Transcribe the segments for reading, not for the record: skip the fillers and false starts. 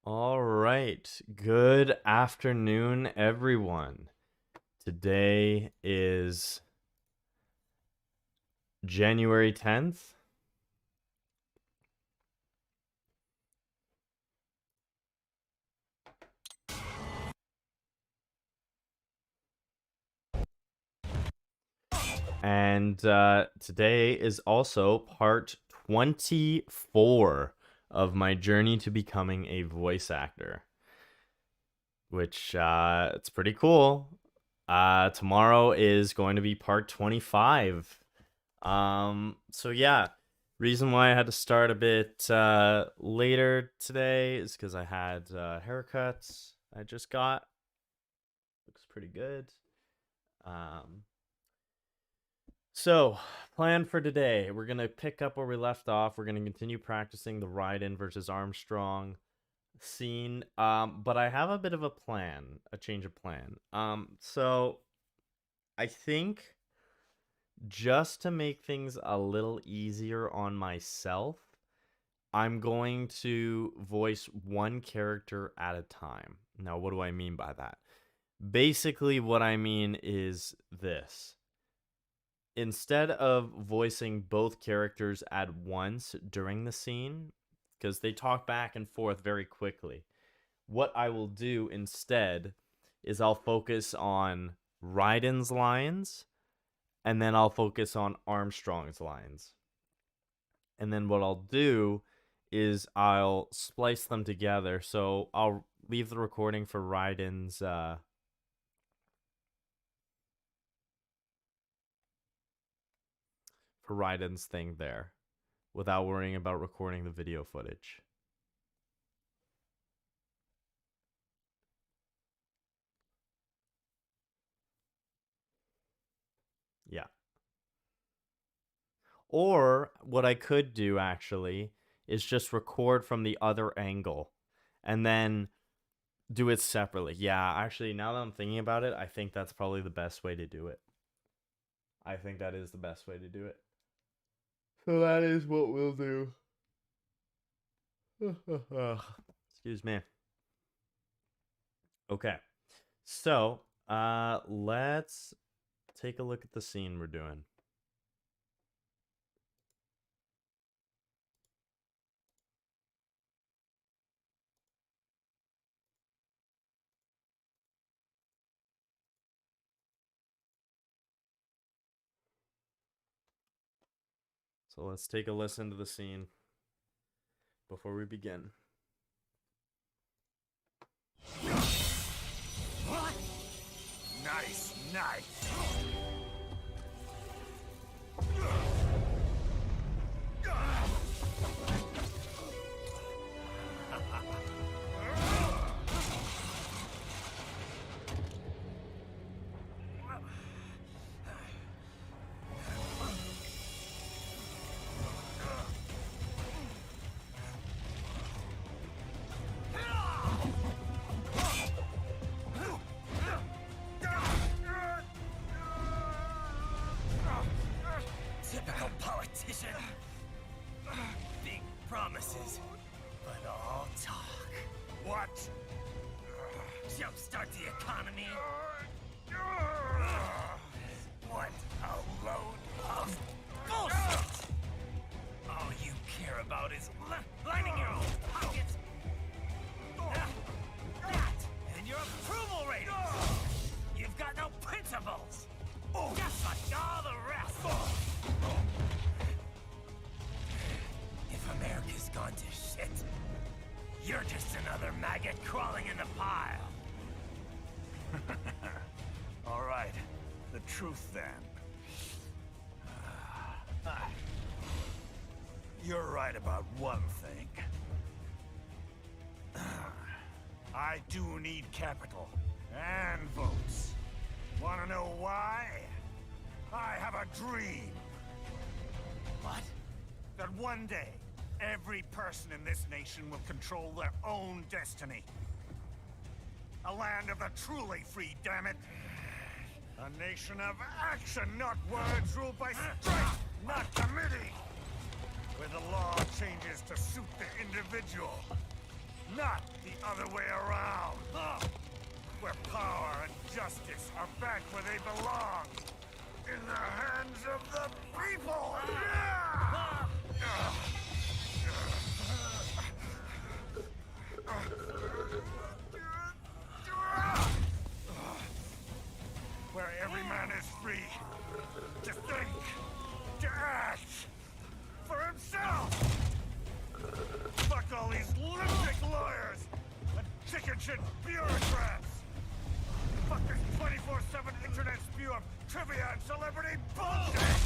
All right. Good afternoon, everyone. Today is January 10th. And today is also part 24 of my journey to becoming a voice actor, which it's pretty cool. Tomorrow is going to be part 25. So yeah, reason why I had to start a bit later today is because I had haircuts I just got. Looks pretty good. Um, so plan for today, we're gonna pick up where we left off. We're gonna continue practicing the Raiden versus Armstrong scene. But I have a bit of a plan, a change of plan. So I think just to make things a little easier on myself, I'm going to voice one character at a time. Now, what do I mean by that? Basically, what I mean is this. Instead of voicing both characters at once during the scene, because they talk back and forth very quickly, what I will do instead is I'll focus on Raiden's lines and then I'll focus on Armstrong's lines. And then what I'll do is I'll splice them together. So I'll leave the recording for Raiden's thing there without worrying about recording the video footage. Yeah. Or what I could do actually is just record from the other angle and then do it separately. Yeah, actually, now that I'm thinking about it, I think that's probably the best way to do it. I think that is the best way to do it. So that is what we'll do. Excuse me. Okay. So, let's take a look at the scene we're doing. So let's take a listen to the scene before we begin. Nice, nice. Typical politician. Big promises, but all talk. What? Jumpstart the economy? What a load of bullshit! All you care about is lining your own pockets. That and your approval ratings. You've got no principles. Just like all the rest. If America's gone to shit, you're just another maggot crawling in the pile. All right, the truth then. You're right about one thing. I do need capital and votes. Wanna know why? I have a dream. What? That one day, every person in this nation will control their own destiny. A land of the truly free, damn it. A nation of action, not words, ruled by strength, not committee. Where the law changes to suit the individual, not the other way around. Where power and justice are back where they belong. In the hands of the people! Where every man is free to think, to act for himself! Fuck all these lunatic lawyers and chicken shit bureaucrats! Fuck this 24/7 internet spew of trivia and celebrity bullshit!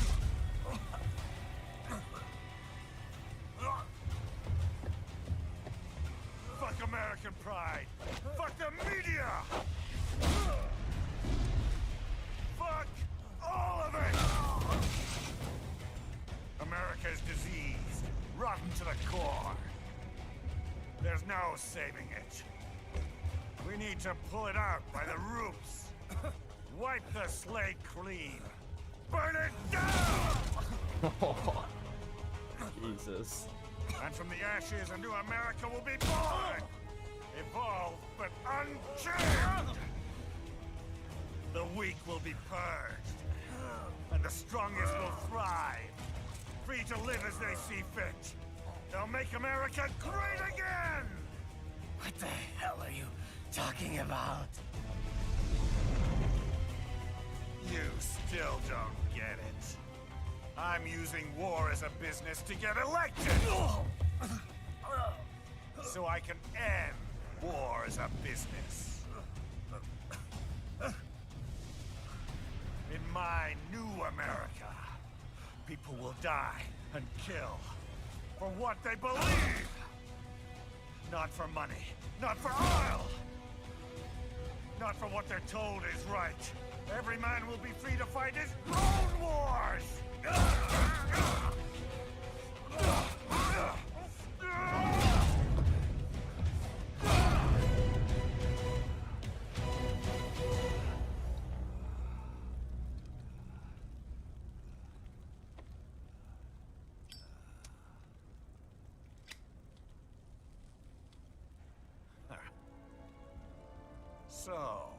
Fuck American pride! Fuck the media! Fuck all of it! America is diseased, rotten to the core. There's no saving it. We need to pull it out by the roots. Wipe the slate clean. Burn it down! Jesus. And from the ashes, a new America will be born! Evolved, but unchanged! The weak will be purged. And the strongest will thrive. Free to live as they see fit. They'll make America great again! What the hell are you talking about? You still don't get it. I'm using war as a business to get elected! So I can end war as a business. In my new America, people will die and kill for what they believe! Not for money, not for oil! Not for what they're told is right. Every man will be free to fight his own wars! So,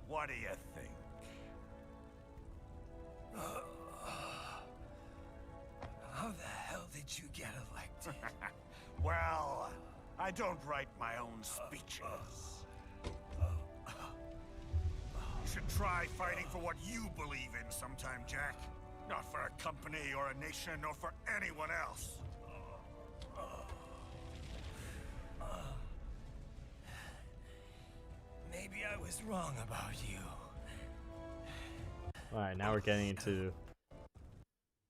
what do you think? How the hell did you get elected? Well, I don't write my own speeches. You should try fighting for what you believe in sometime, Jack. Not for a company or a nation or for anyone else. Maybe I was wrong about you. Alright, now we're getting into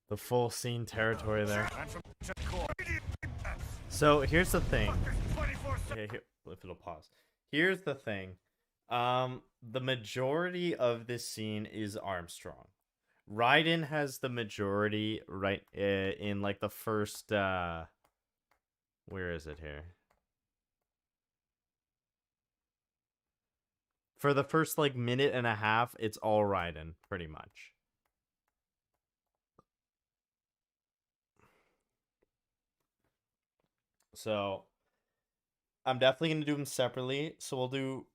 the full scene territory there. And from the core. So here's the thing. Fuck this 24/7. Okay, here, if it'll pause. Here's the thing. The majority of this scene is Armstrong. Raiden has the majority right in like the first where is it here? For the first like minute and a half, it's all Raiden, pretty much. So I'm definitely gonna do them separately. So we'll do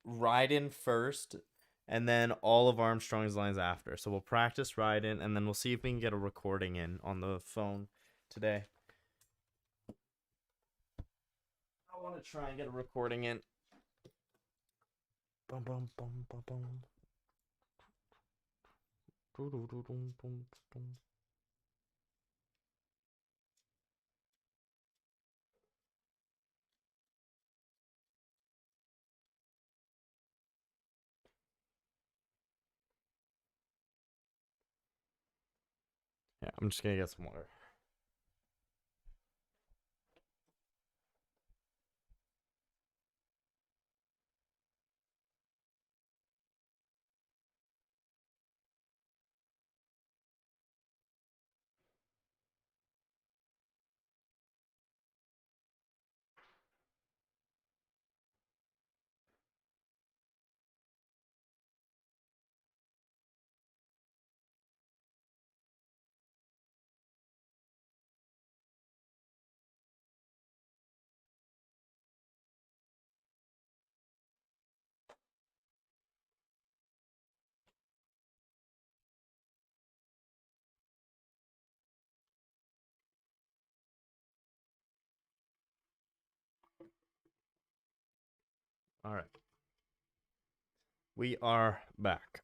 Raiden first, and then all of Armstrong's lines after. So we'll practice Raiden, and then we'll see if we can get a recording in on the phone today. I want to try and get a recording in. Bum, bum, bum, bum, bum. Doo, doo, doo, dum, dum, dum. Yeah, I'm just gonna get some water. All right. We are back.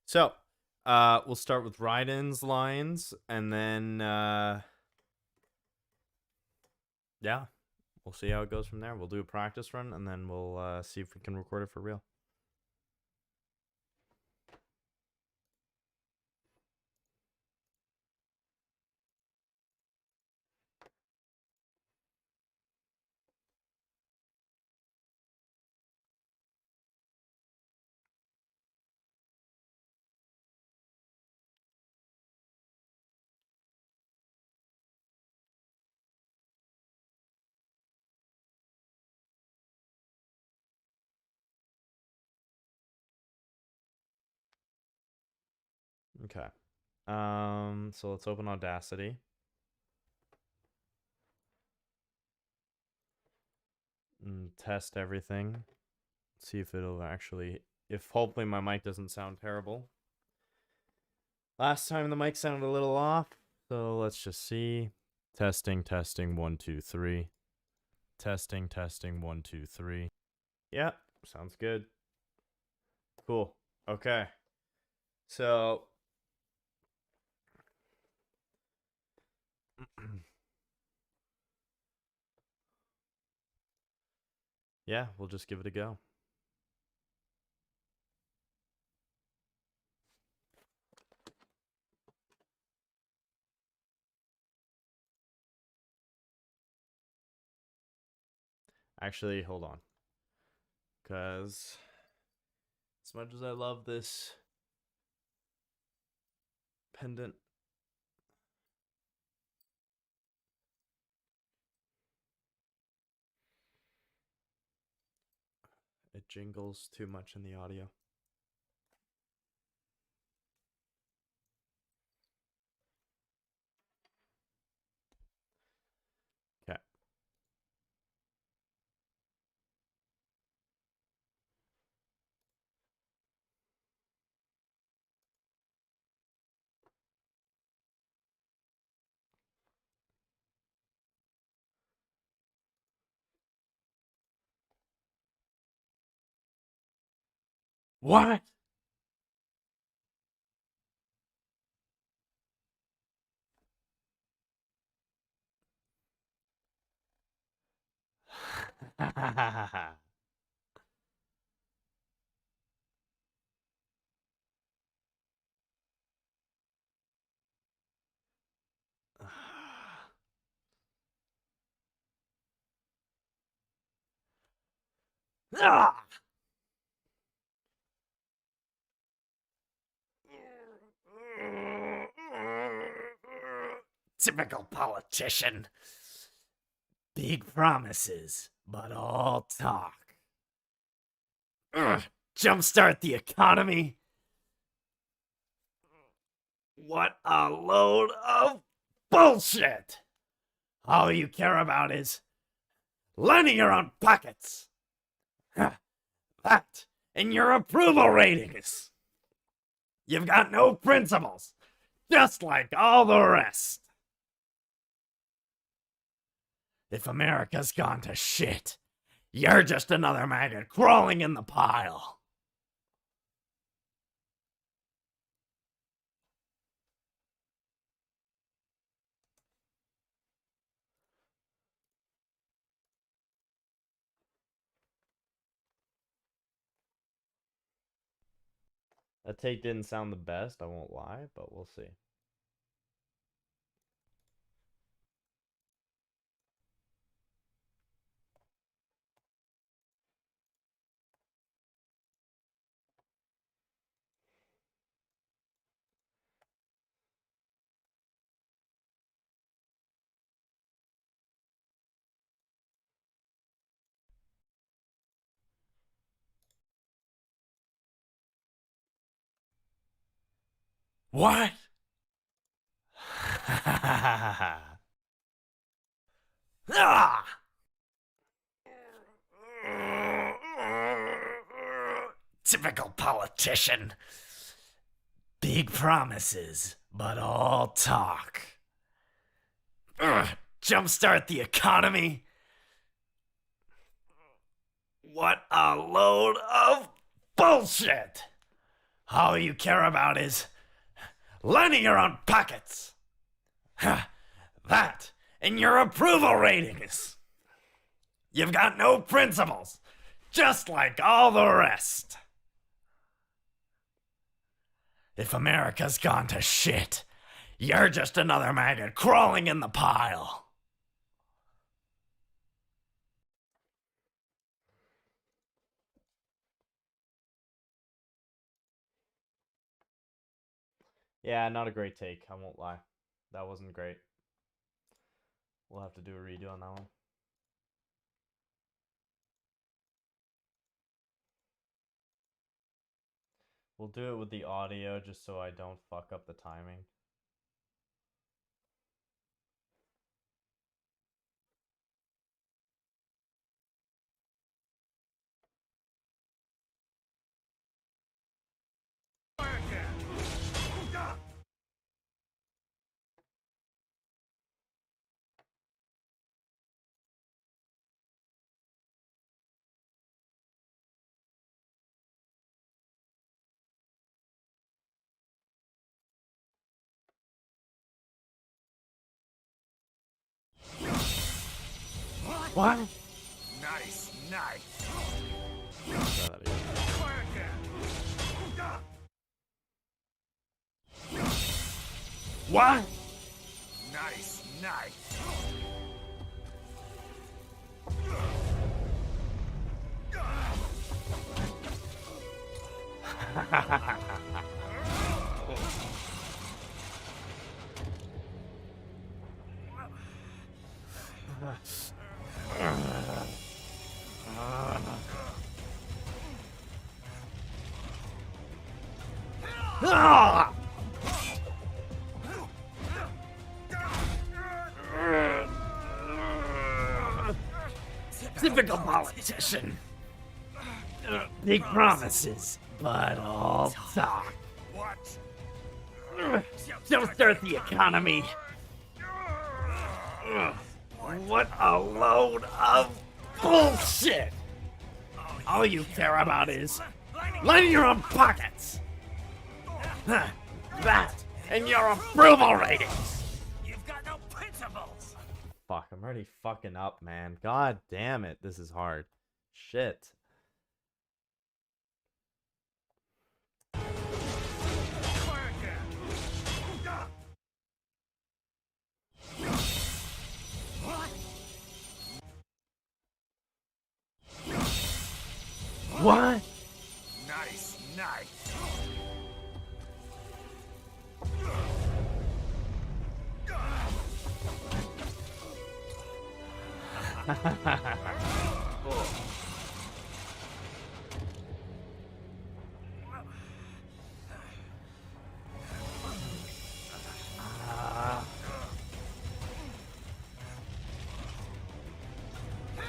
So, we'll start with Raiden's lines, and then, yeah, we'll see how it goes from there. We'll do a practice run, and then we'll see if we can record it for real. Okay. So let's open Audacity. And test everything. See if it'll actually, if hopefully my mic doesn't sound terrible. Last time the mic sounded a little off, so let's just see. Testing, 1, 2, 3. Testing, 1, 2, 3. Yeah, sounds good. Cool. Okay. So yeah, we'll just give it a go. Actually, hold on. Because as much as I love this pendant, it jingles too much in the audio. Okay. What? Ah! Typical politician. Big promises, but all talk. Jumpstart the economy. What a load of bullshit! All you care about is lining your own pockets. That and your approval ratings. You've got no principles, just like all the rest. If America's gone to shit, you're just another maggot crawling in the pile. That take didn't sound the best, I won't lie, but we'll see. What? Ah! Typical politician. Big promises, but all talk. Jumpstart the economy. What a load of bullshit! All you care about is lining your own pockets. That and your approval ratings. You've got no principles, just like all the rest. If America's gone to shit, you're just another maggot crawling in the pile. Yeah, not a great take. I won't lie. That wasn't great. We'll have to do a redo on that one. We'll do it with the audio just so I don't fuck up the timing. What? Nice, nice. Try that again. What? Nice, nice. Ah! Typical politician. Big promises, but all talk. What? Don't start the economy. What a load of bullshit! All you care about is lining your own pockets. That and your approval ratings. You've got no principles. Fuck, I'm already fucking up, man. God damn it. This is hard. Shit. What? Nice, nice.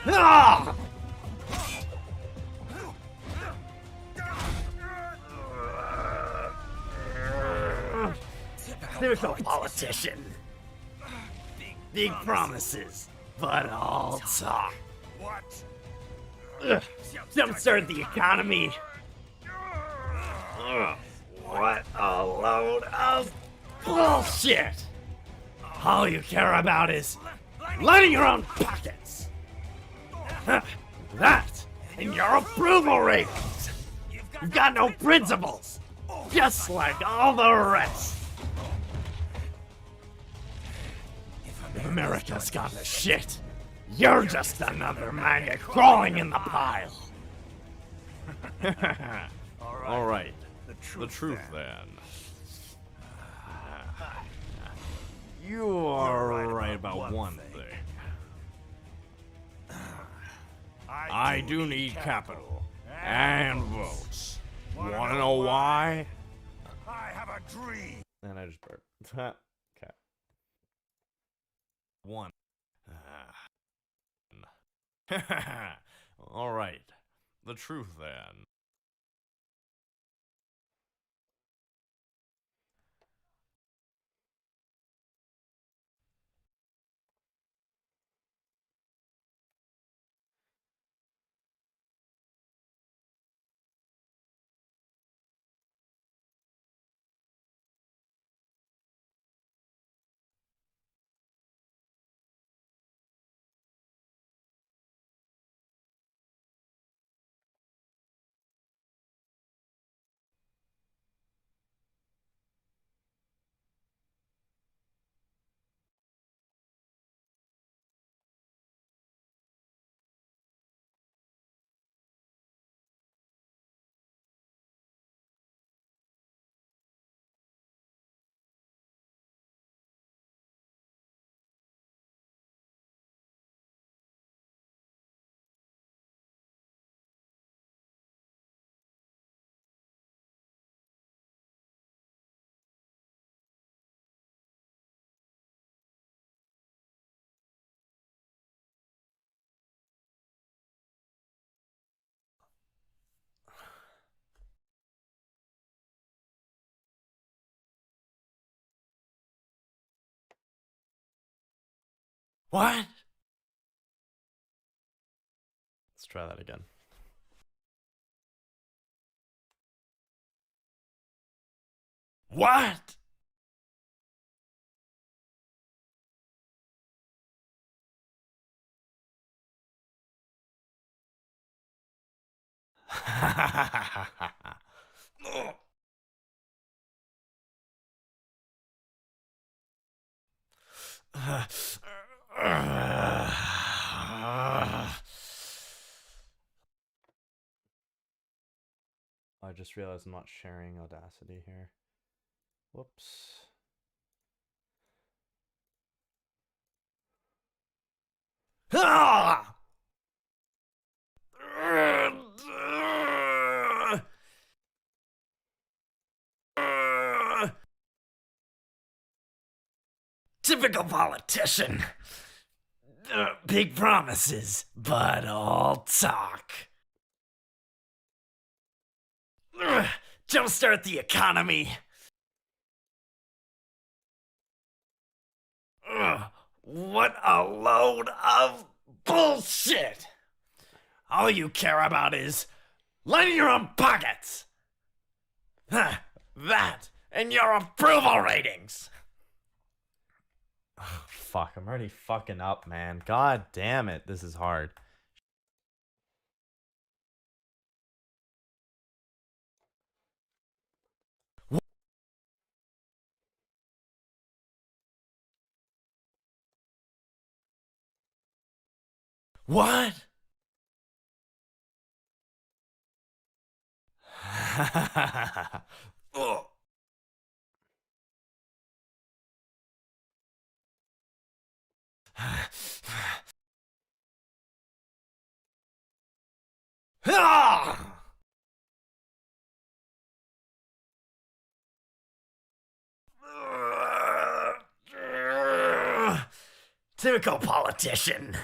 Ah! Typical politician. Big promises, but all talk. What? Jumpstart the economy. What a load of bullshit! All you care about is lining your own pockets. That and your approval ratings. You've got no principles, just like all the rest. If America's gone to shit, you're just another maggot crawling in the pile. All right. The truth then. You are right about one thing. I do need capital and votes. Wanna know why? I have a dream. And I just burped. Okay. One. All right. The truth then. What? Let's try that again. What? I just realized I'm not sharing Audacity here. Whoops. Ah! Typical politician. Big promises, but all talk. Jumpstart the economy. What a load of bullshit! All you care about is lining your own pockets. That and your approval ratings. Fuck, I'm already fucking up, man. God damn it, this is hard. What? Oh. Ah! Typical politician.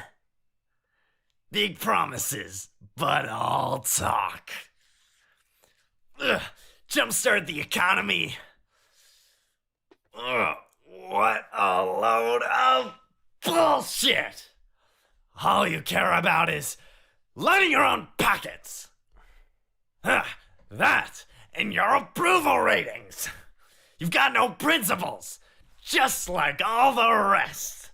Big promises, but all talk. Jumpstart the economy. What a load of bullshit! All you care about is lining your own pockets. That and your approval ratings. You've got no principles, just like all the rest.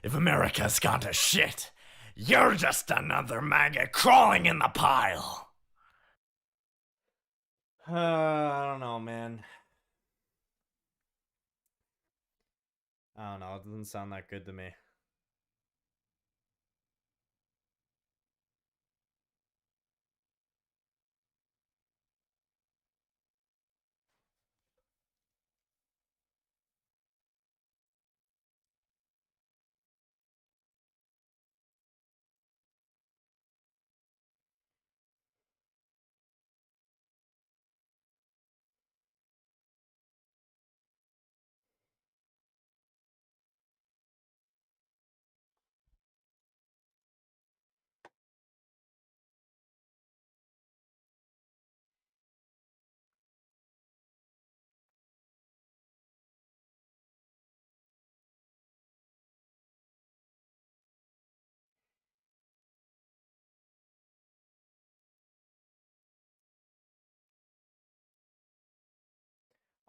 If America's gone to shit, you're just another maggot crawling in the pile. I don't know, man. I don't know. It doesn't sound that good to me.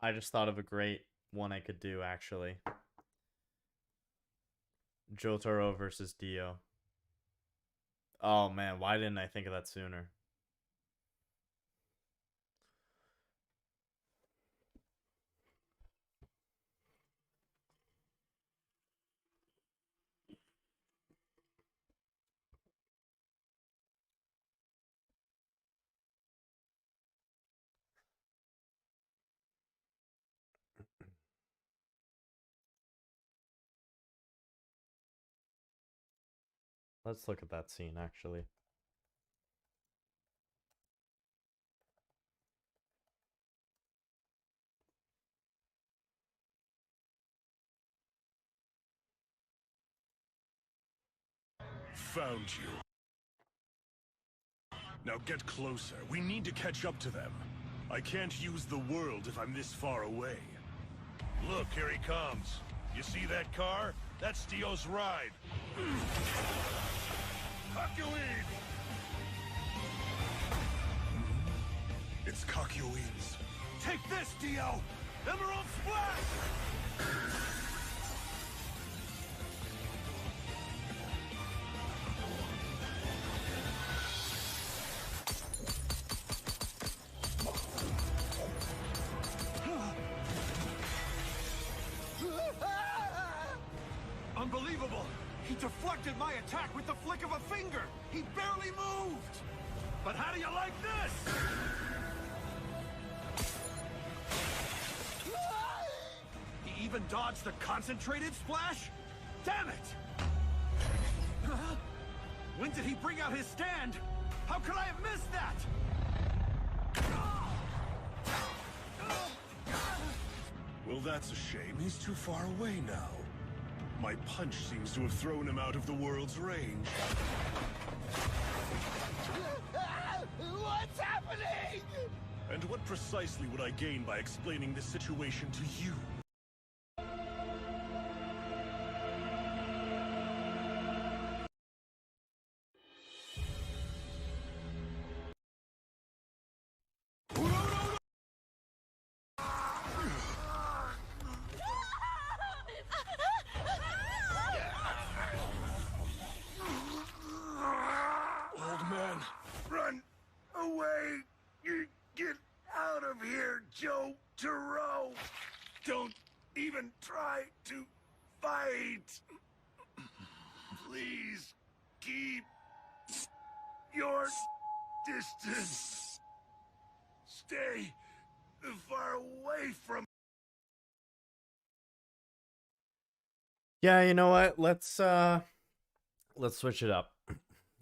I just thought of a great one I could do, actually. Jotaro versus Dio. Oh man, why didn't I think of that sooner? Let's look at that scene, actually. Found you. Now get closer. We need to catch up to them. I can't use the world if I'm this far away. Look, here he comes. You see that car? That's Dio's ride. Kakyoin! It's Kakyoin's. Take this, Dio! Emerald Splash! Unbelievable! He deflected my attack with the flick of a finger! He barely moved! But how do you like this? He even dodged the concentrated splash? Damn it! When did he bring out his stand? How could I have missed that? Well, that's a shame. He's too far away now. My punch seems to have thrown him out of the world's range. What's happening? And what precisely would I gain by explaining this situation to you? Old man, run away! Get out of here, Joe Taro! Don't even try to fight! Please keep your distance. Stay far away from. Yeah, you know what? Let's switch it up.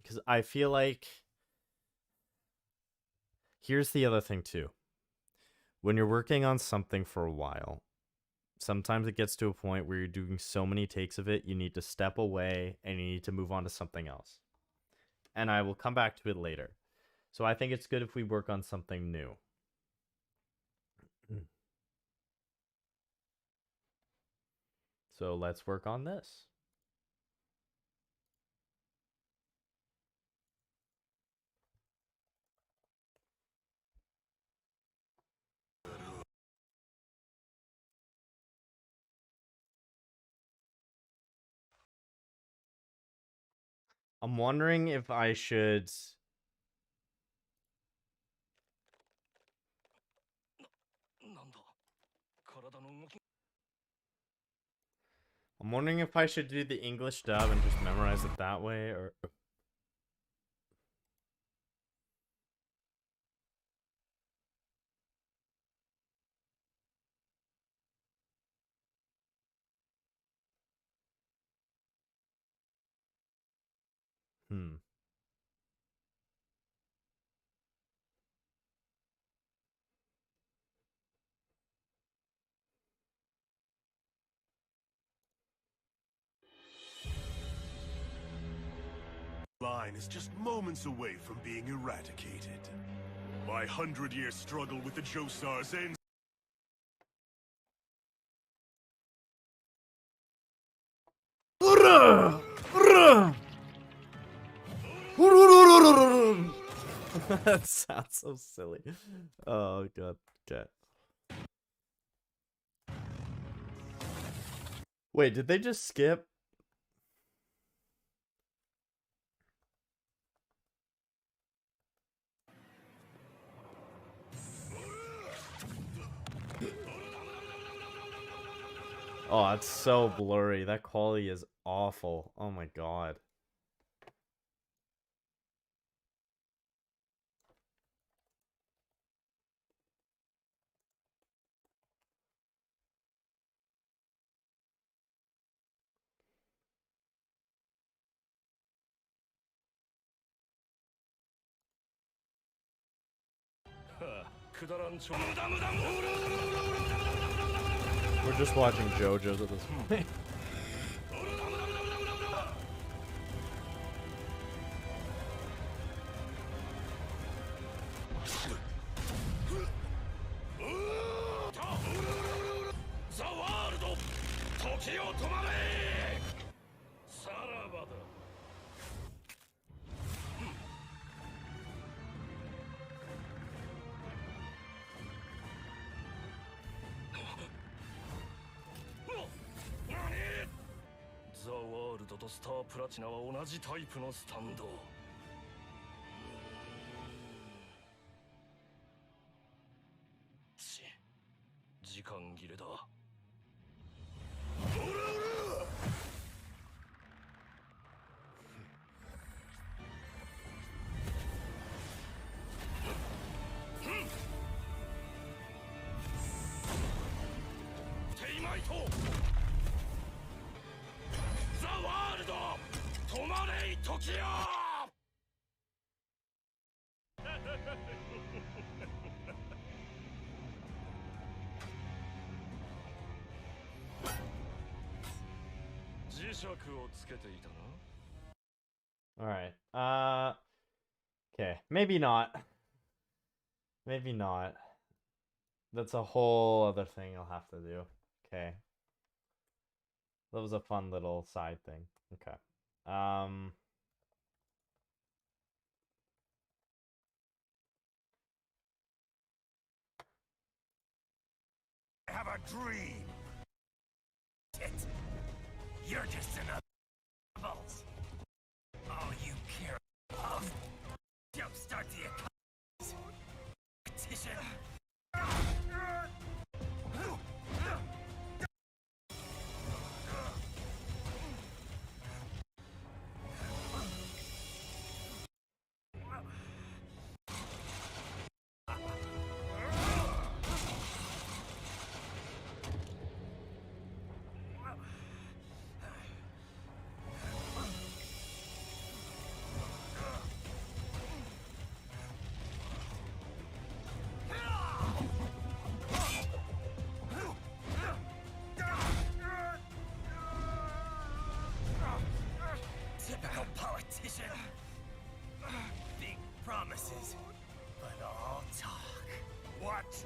Because I feel like here's the other thing too. When you're working on something for a while, sometimes it gets to a point where you're doing so many takes of it, you need to step away and you need to move on to something else. And I will come back to it later. So I think it's good if we work on something new. So let's work on this. I'm wondering if I should... I'm wondering if I should do the English dub and just memorize it that way, or... Line is just moments away from being eradicated. My 100-year struggle with the Joestars ends. That sounds so silly. Oh god. Okay. Wait, did they just skip? Oh, it's so blurry. That quality is awful. Oh my god. We're just watching JoJo's at this point. とスタープラチナは同じタイプのスタンド。時間切れだ。テイマイトザ・ワールド止まれ時よ磁石をつけていたな。 Alright. Okay. Maybe not. Maybe not. That's a whole other thing I'll have to do. Okay. That was a fun little side thing. Okay. I have a dream. Shit. You're just another balls. All you care of. Jumpstart the competition. Typical politician. Big promises, but all talk. What?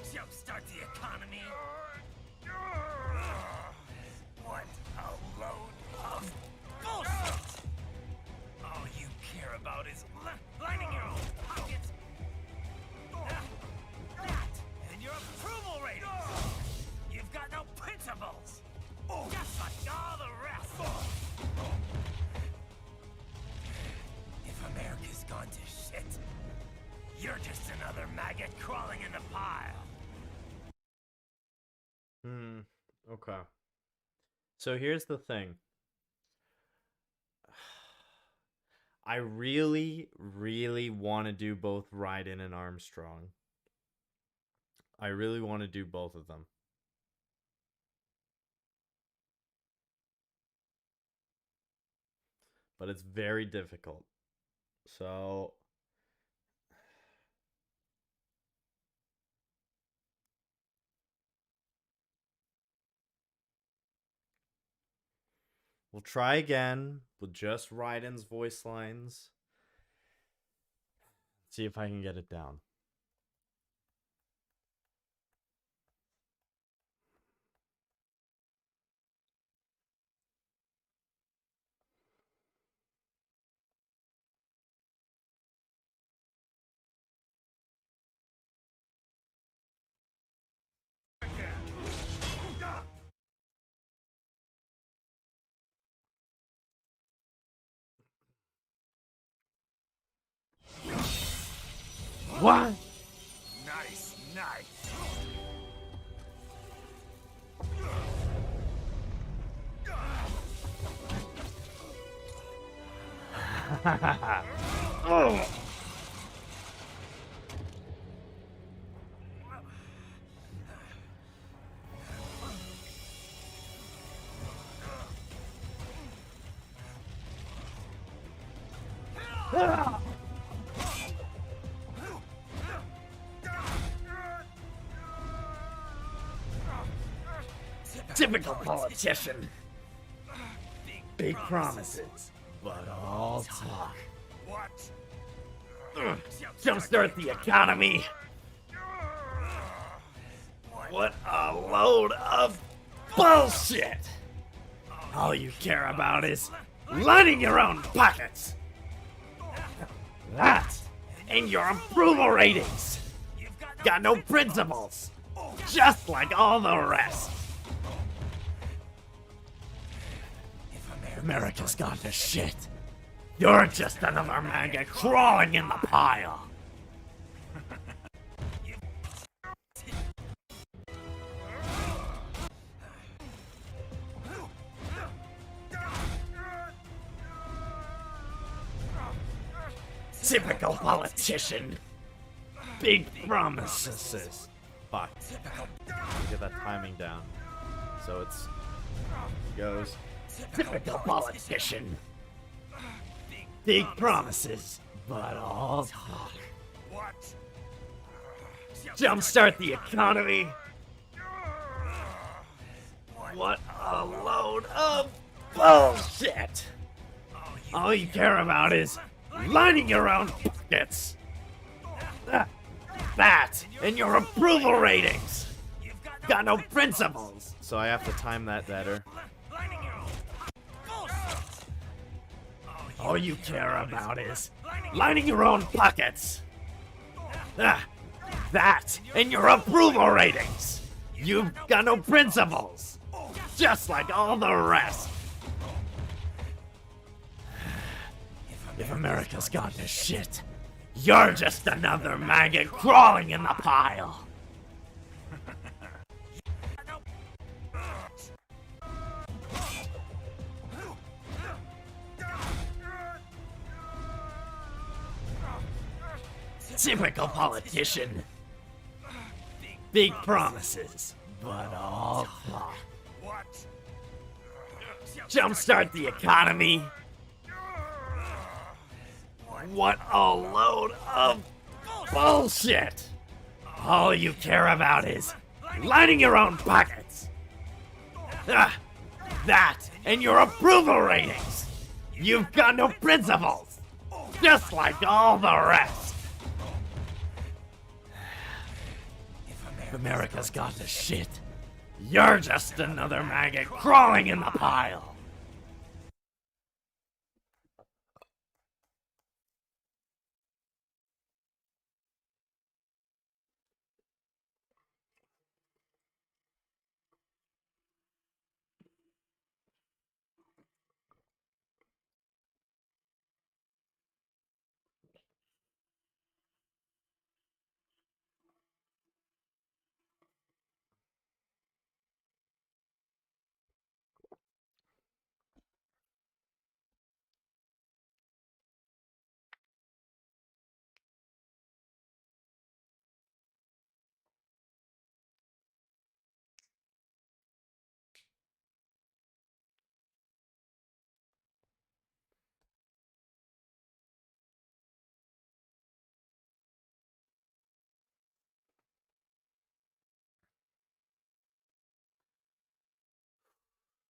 Jumpstart the economy? What a load of bullshit! All you care about is lining your own pockets. That and your approval ratings. You've got no principles. Just like all the rest. If America's gone to shit, you're just another maggot crawling in the pile. Okay. So here's the thing. I really, really want to do both Raiden and Armstrong. I really want to do both of them. But it's very difficult. So we'll try again with just Raiden's voice lines. See if I can get it down. What? Nice, nice. Oh. Ah. Typical politician. Big promises, but all talk. What? Jumpstart the economy. What a load of bullshit! All you care about is lining your own pockets. That and your approval ratings. Got no principles, just like all the rest. If America's gone to shit. You're just another maggot crawling in the pile. Typical politician. Big promises. Fuck. Get that timing down. So it's goes. Typical politician. Big promises, but all talk. What? Jumpstart the economy. What a load of bullshit. All you care about is lining your own pockets. That and your approval ratings. Got no principles. So I have to time that better. All you care about is lining your own pockets. That and your approval ratings. You've got no principles. Just like all the rest. If America's gone to shit, you're just another maggot crawling in the pile. Typical politician. Big promises, but all talk. What? Jumpstart the economy. What a load of bullshit! All you care about is lining your own pockets. That and your approval ratings. You've got no principles, just like all the rest. If America's gone to shit, you're just another maggot crawling in the pile.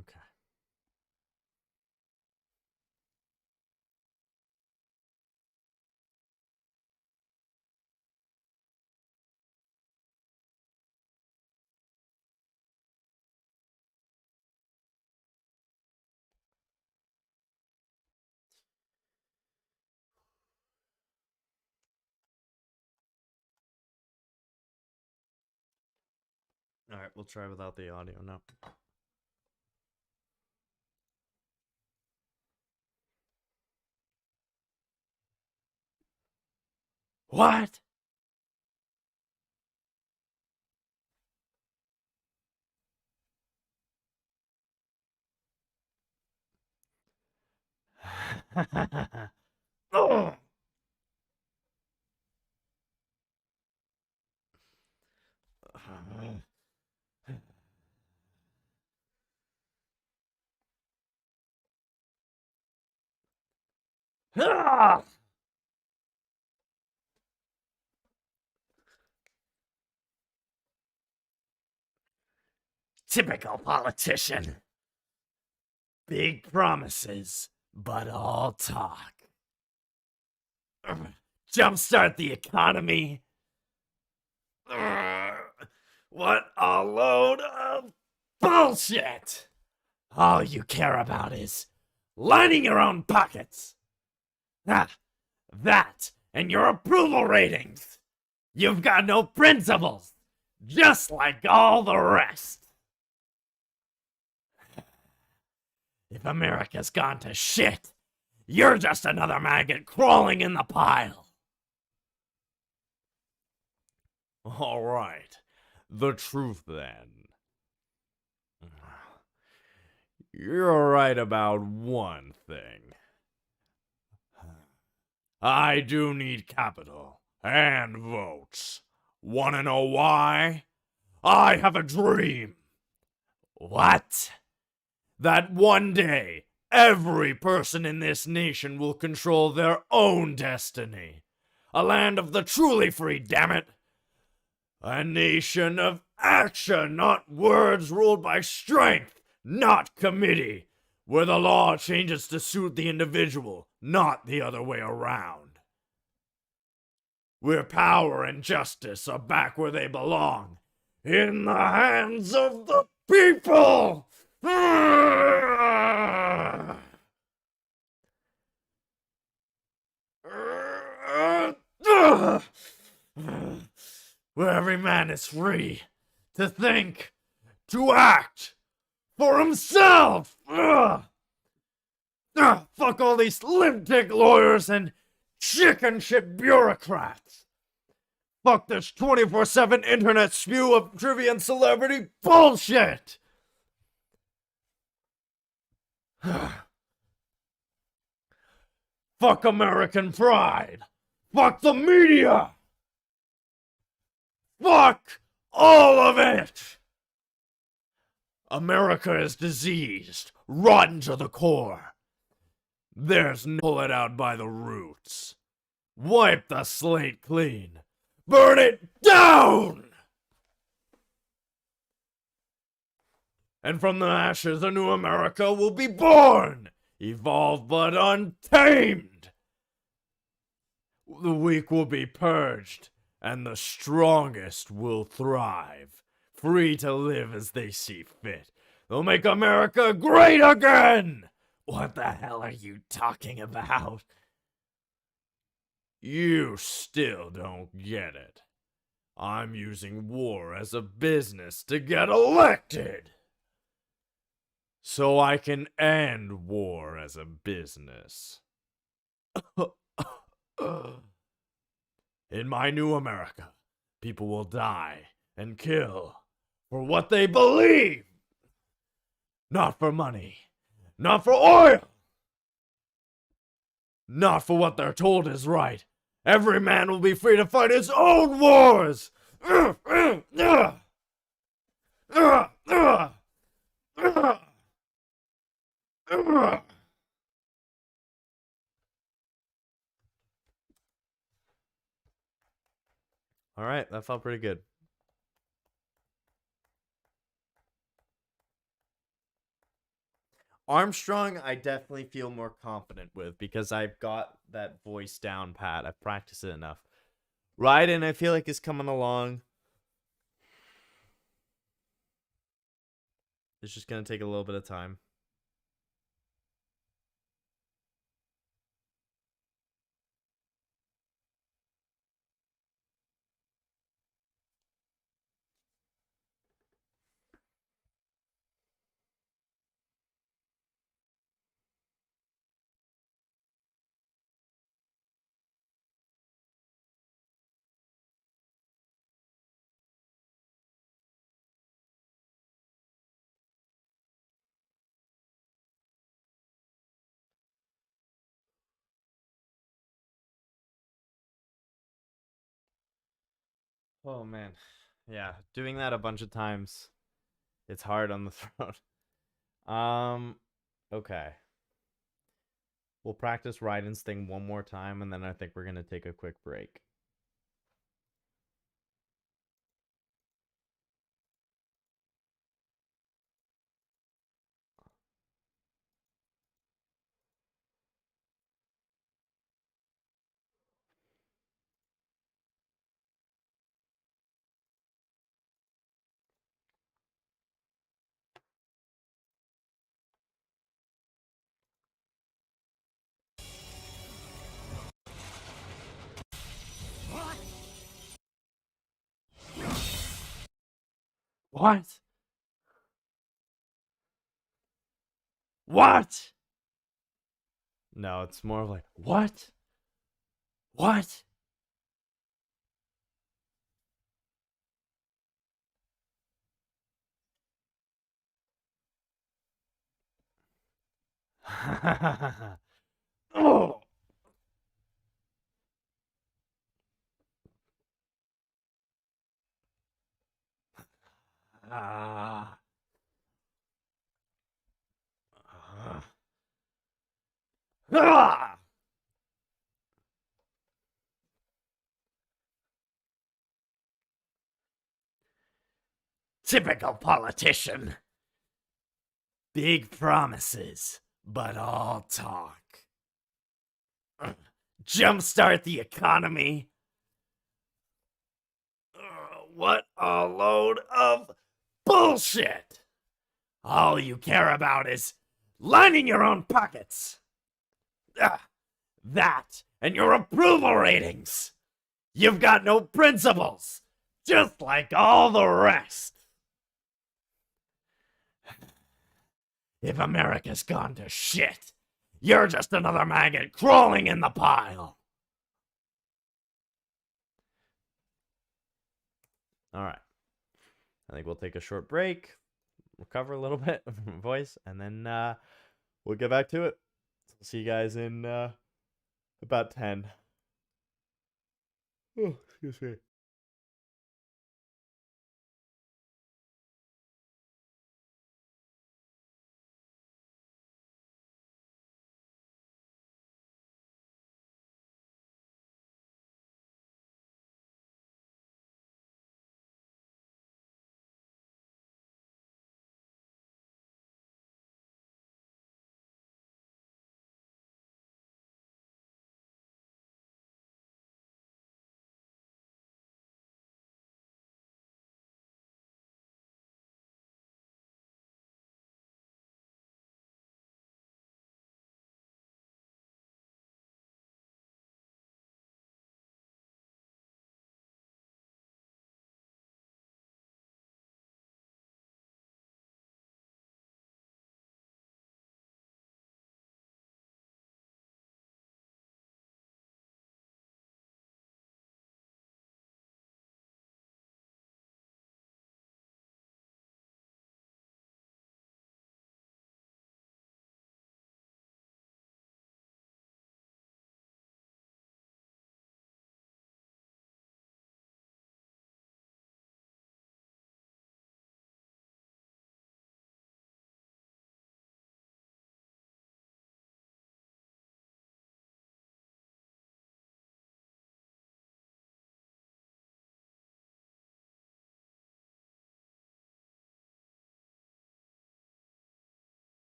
Okay. All right, we'll try without the audio now. What? Oh. Ah! Typical politician. Big promises, but all talk. Jumpstart the economy. What a load of bullshit! All you care about is lining your own pockets. That and your approval ratings. You've got no principles, just like all the rest. If America's gone to shit, you're just another maggot crawling in the pile. All right. The truth then. You're right about one thing. I do need capital and votes. Wanna know why? I have a dream. What? That one day, every person in this nation will control their own destiny. A land of the truly free, damn it. A nation of action, not words, ruled by strength, not committee, where the law changes to suit the individual, not the other way around. Where power and justice are back where they belong, in the hands of the people! Where every man is free to think, to act for himself. Fuck all these limp-dick lawyers and chicken shit bureaucrats. Fuck this 24/7 internet spew of trivia and celebrity bullshit. Fuck American pride. Fuck the media. Fuck all of it! America is diseased, rotten to the core. There's no pull it out by the roots. Wipe the slate clean. Burn it down! And from the ashes a new America will be born, evolved but untamed. The weak will be purged, and the strongest will thrive, free to live as they see fit. They'll make America great again! What the hell are you talking about? You still don't get it. I'm using war as a business to get elected. So I can end war as a business. In my new America, people will die and kill for what they believe. Not for money. Not for oil. Not for what they're told is right. Every man will be free to fight his own wars. All right, that felt pretty good. Armstrong, I definitely feel more confident with because I've got that voice down pat. I've practiced it enough. Raiden, I feel like is coming along. It's just going to take a little bit of time. Oh man. Yeah, doing that a bunch of times. It's hard on the throat. Okay. We'll practice Raiden's thing one more time and then I think we're going to take a quick break. What? What? No, it's more of like, what? What? Oh. Ah. Ah. Typical politician. Big promises, but all talk. Jumpstart the economy. What a load of bullshit! All you care about is lining your own pockets. That and your approval ratings. You've got no principles, just like all the rest. If America's gone to shit, you're just another maggot crawling in the pile. All right. I think we'll take a short break, recover a little bit of my voice, and then we'll get back to it. See you guys in about 10. Oh, excuse me.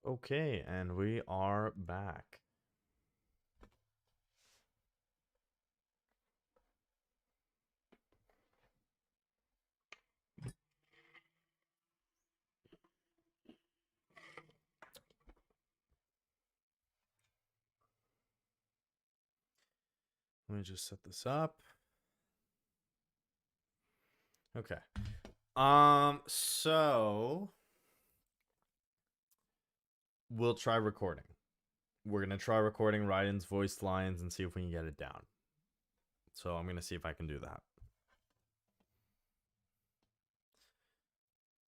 Okay, and we are back. Let me just set this up. Okay. So we'll try recording. We're gonna try recording Raiden's voiced lines and see if we can get it down. So I'm gonna see if I can do that.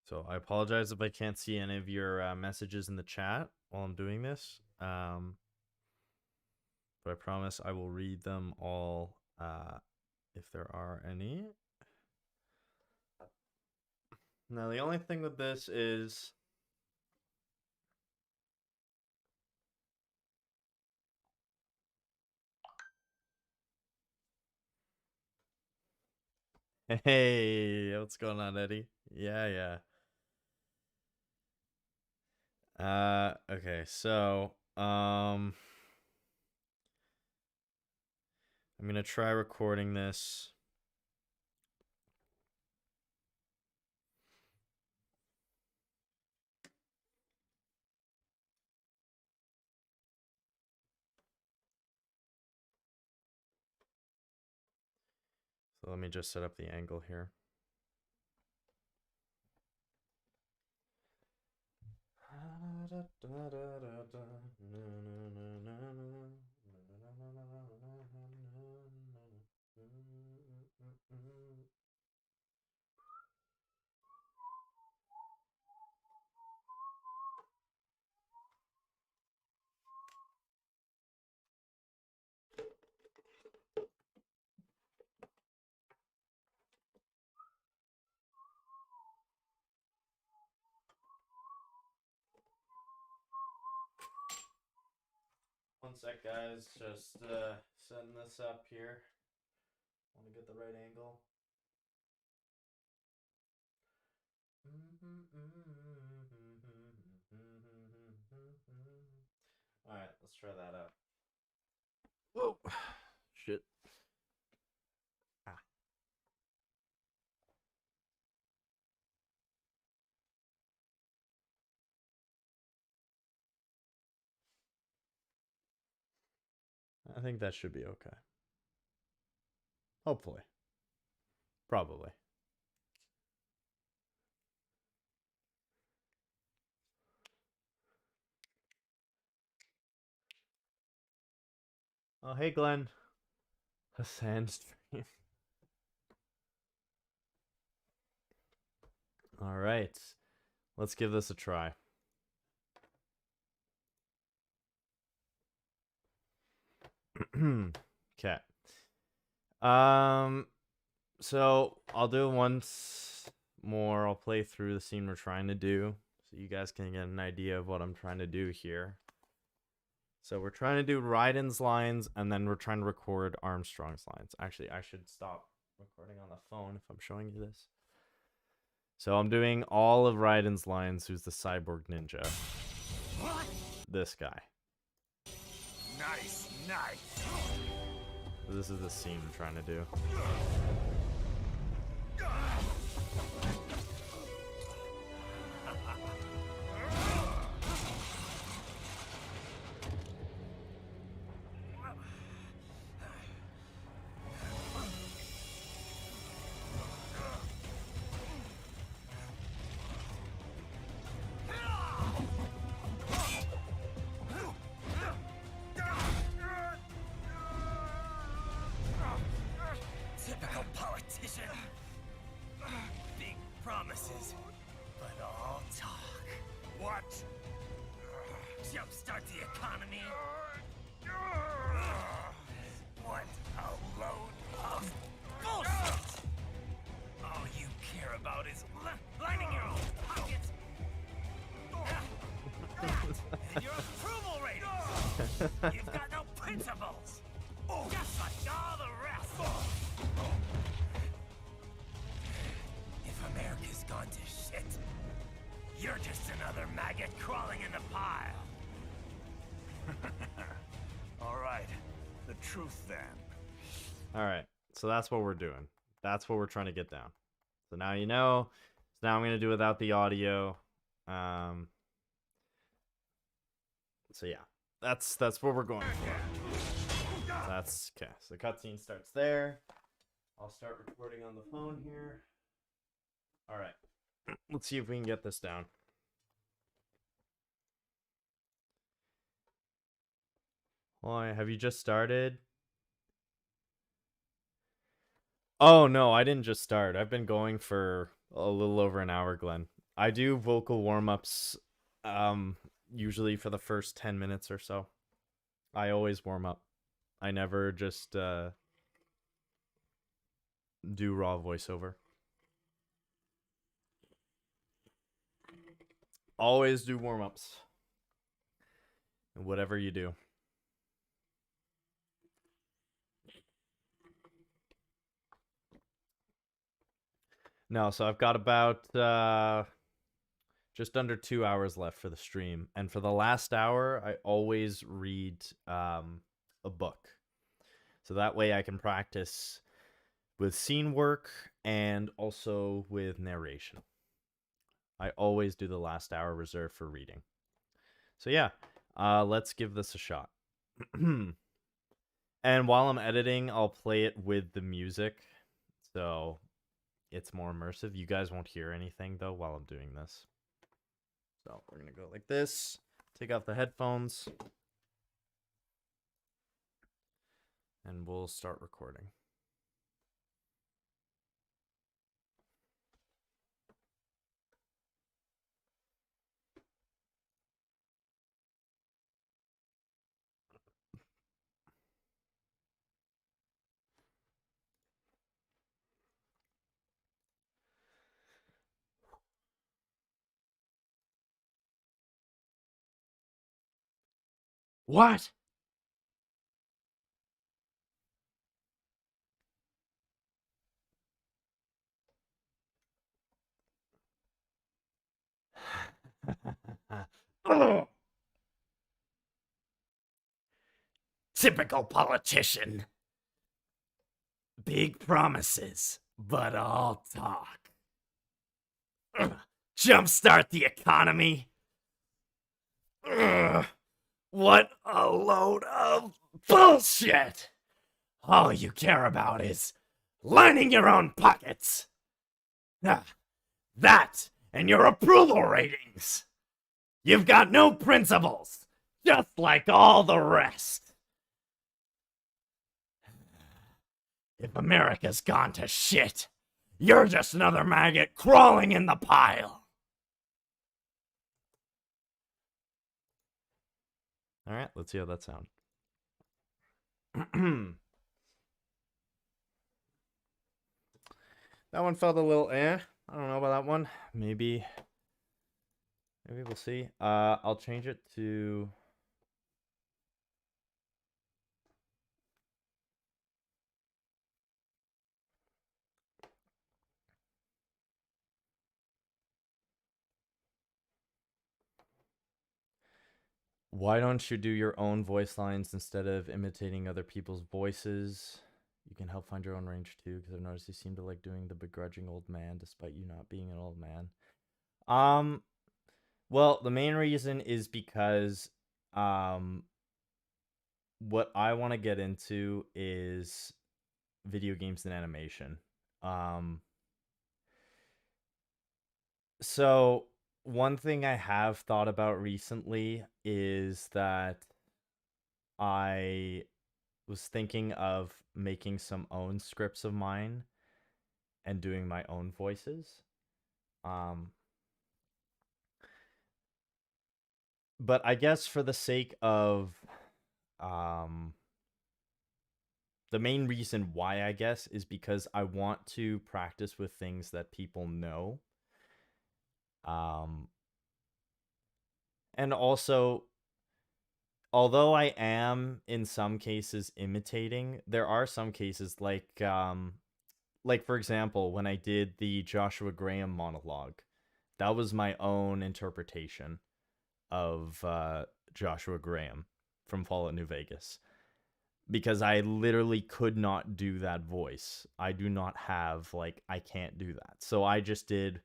So I apologize if I can't see any of your messages in the chat while I'm doing this. But I promise I will read them all if there are any. Now the only thing with this is hey, what's going on, Eddie? Yeah. Okay, so I'm gonna try recording this. So let me just set up the angle here. One sec, guys. Just setting this up here. Want to get the right angle. All right, let's try that out. Whoa, shit. Ah. I think that should be okay. Hopefully. Probably. Oh, hey, Glenn. A sand stream. All right. Let's give this a try. Okay. So I'll do it once more. I'll play through the scene we're trying to do so you guys can get an idea of what I'm trying to do here. So we're trying to do Raiden's lines, and then we're trying to record Armstrong's lines. Actually, I should stop recording on the phone if I'm showing you this. So I'm doing all of Raiden's lines, who's the cyborg ninja. What? This guy. Nice. So this is the scene I'm trying to do. Typical politician. Big promises, but all talk. What? Jumpstart the economy. What a load of Bullshit! All you care about is lining your own pockets. And your approval ratings. You've got no principles. Just like all the rest. If America's gone to shit, you're just another maggot crawling in the pile. All right, the truth then. All right, so that's what we're doing. That's what we're trying to get down. So now you know. So now I'm gonna do without the audio. So yeah, that's what we're going for. That's okay. So the cutscene starts there. I'll start recording on the phone here. All right, let's see if we can get this down. Why have you just started? Oh no, I didn't just start. I've been going for a little over an hour, Glenn. I do vocal warm-ups usually for the first 10 minutes or so. I always warm up. I never just do raw voiceover. Always do warm-ups. Whatever you do. No, so I've got about just under 2 hours left for the stream. And for the last hour, I always read a book. So that way I can practice with scene work and also with narration. I always do the last hour reserved for reading. So yeah, let's give this a shot. And while I'm editing, I'll play it with the music. So it's more immersive. You guys won't hear anything though while I'm doing this. So we're gonna go like this. Take off the headphones. And we'll start recording. What? Typical politician. Big promises, but all talk. Jumpstart the economy. What a load of bullshit! All you care about is lining your own pockets. That and your approval ratings. You've got no principles, just like all the rest. If America's gone to shit, you're just another maggot crawling in the pile. All right, let's see how that sounds. That one felt a little I don't know about that one. Maybe we'll see. I'll change it to why don't you do your own voice lines instead of imitating other people's voices? You can help find your own range too, because I've noticed you seem to like doing the begrudging old man despite you not being an old man. Well, the main reason is because what I want to get into is video games and animation. So one thing I have thought about recently is that I was thinking of making some own scripts of mine and doing my own voices. But I guess for the sake of the main reason why, I guess, is because I want to practice with things that people know. And also, although I am in some cases imitating, there are some cases like for example, when I did the Joshua Graham monologue, That was my own interpretation of Joshua Graham from Fallout New Vegas, because I literally could not do that voice. I do not have, like, I can't do that. So I just did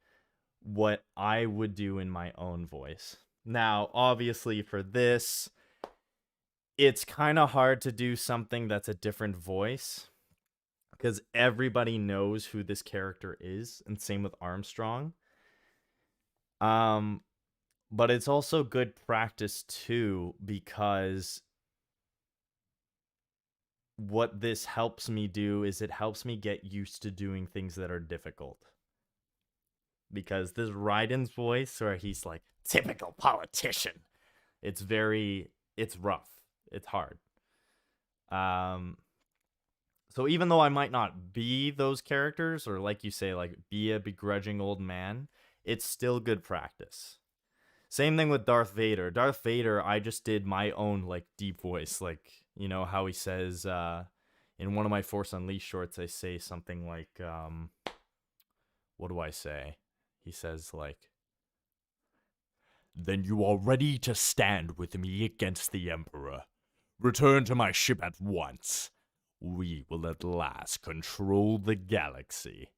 what I would do in my own voice. Now, obviously, for this, it's kind of hard to do something that's a different voice because everybody knows who this character is, and same with Armstrong. But it's also good practice too, because what this helps me do is it helps me get used to doing things that are difficult. Because this Raiden's voice, where he's like, typical politician, it's rough. It's hard. So even though I might not be those characters, or like you say, like be a begrudging old man, it's still good practice. Same thing with Darth Vader. Darth Vader, I just did my own like deep voice, like, you know how he says in one of my Force Unleashed shorts, I say something like, what do I say? He says like, "Then you are ready to stand with me against the Emperor. Return to my ship at once. We will at last control the galaxy."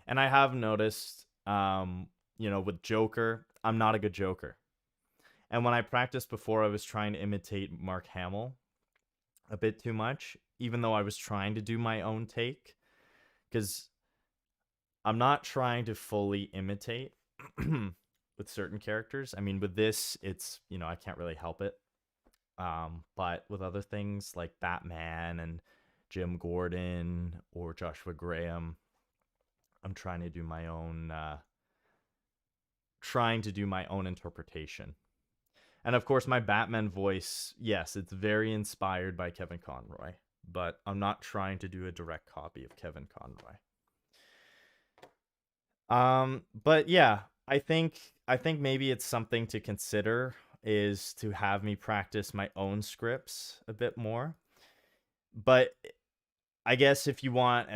and I have noticed, you know, with Joker, I'm not a good Joker. And when I practiced before, I was trying to imitate Mark Hamill a bit too much, even though I was trying to do my own take, because I'm not trying to fully imitate with certain characters. I mean, with this, it's, you know, I can't really help it. But with other things like Batman and Jim Gordon or Joshua Graham, I'm trying to do my own interpretation. And of course, my Batman voice, yes, it's very inspired by Kevin Conroy, but I'm not trying to do a direct copy of Kevin Conroy. But yeah, I think maybe it's something to consider, is to have me practice my own scripts a bit more. But I guess if you want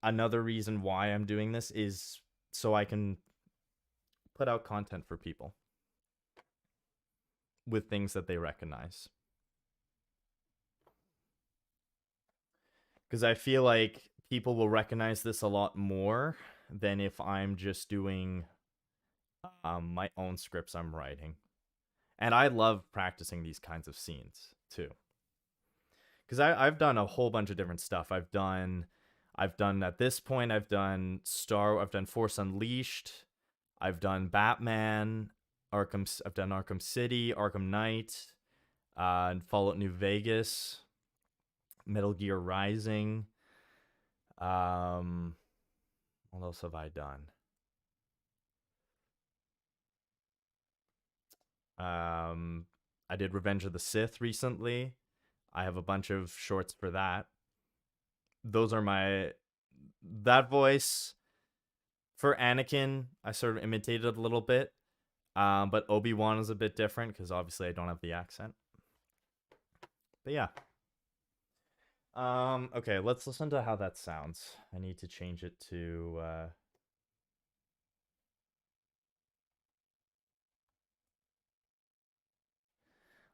another reason why I'm doing this is so I can put out content for people with things that they recognize. Because I feel like people will recognize this a lot more than if I'm just doing my own scripts I'm writing. And I love practicing these kinds of scenes too. Because I've done a whole bunch of different stuff. I've done at this point, I've done Force Unleashed, I've done Batman, I've done Arkham City, Arkham Knight, and Fallout New Vegas, Metal Gear Rising. What else have I done? I did Revenge of the Sith recently. I have a bunch of shorts for that. Those are that voice for Anakin, I sort of imitated a little bit. But Obi-Wan is a bit different because obviously I don't have the accent. But yeah. Okay, let's listen to how that sounds. I need to change it to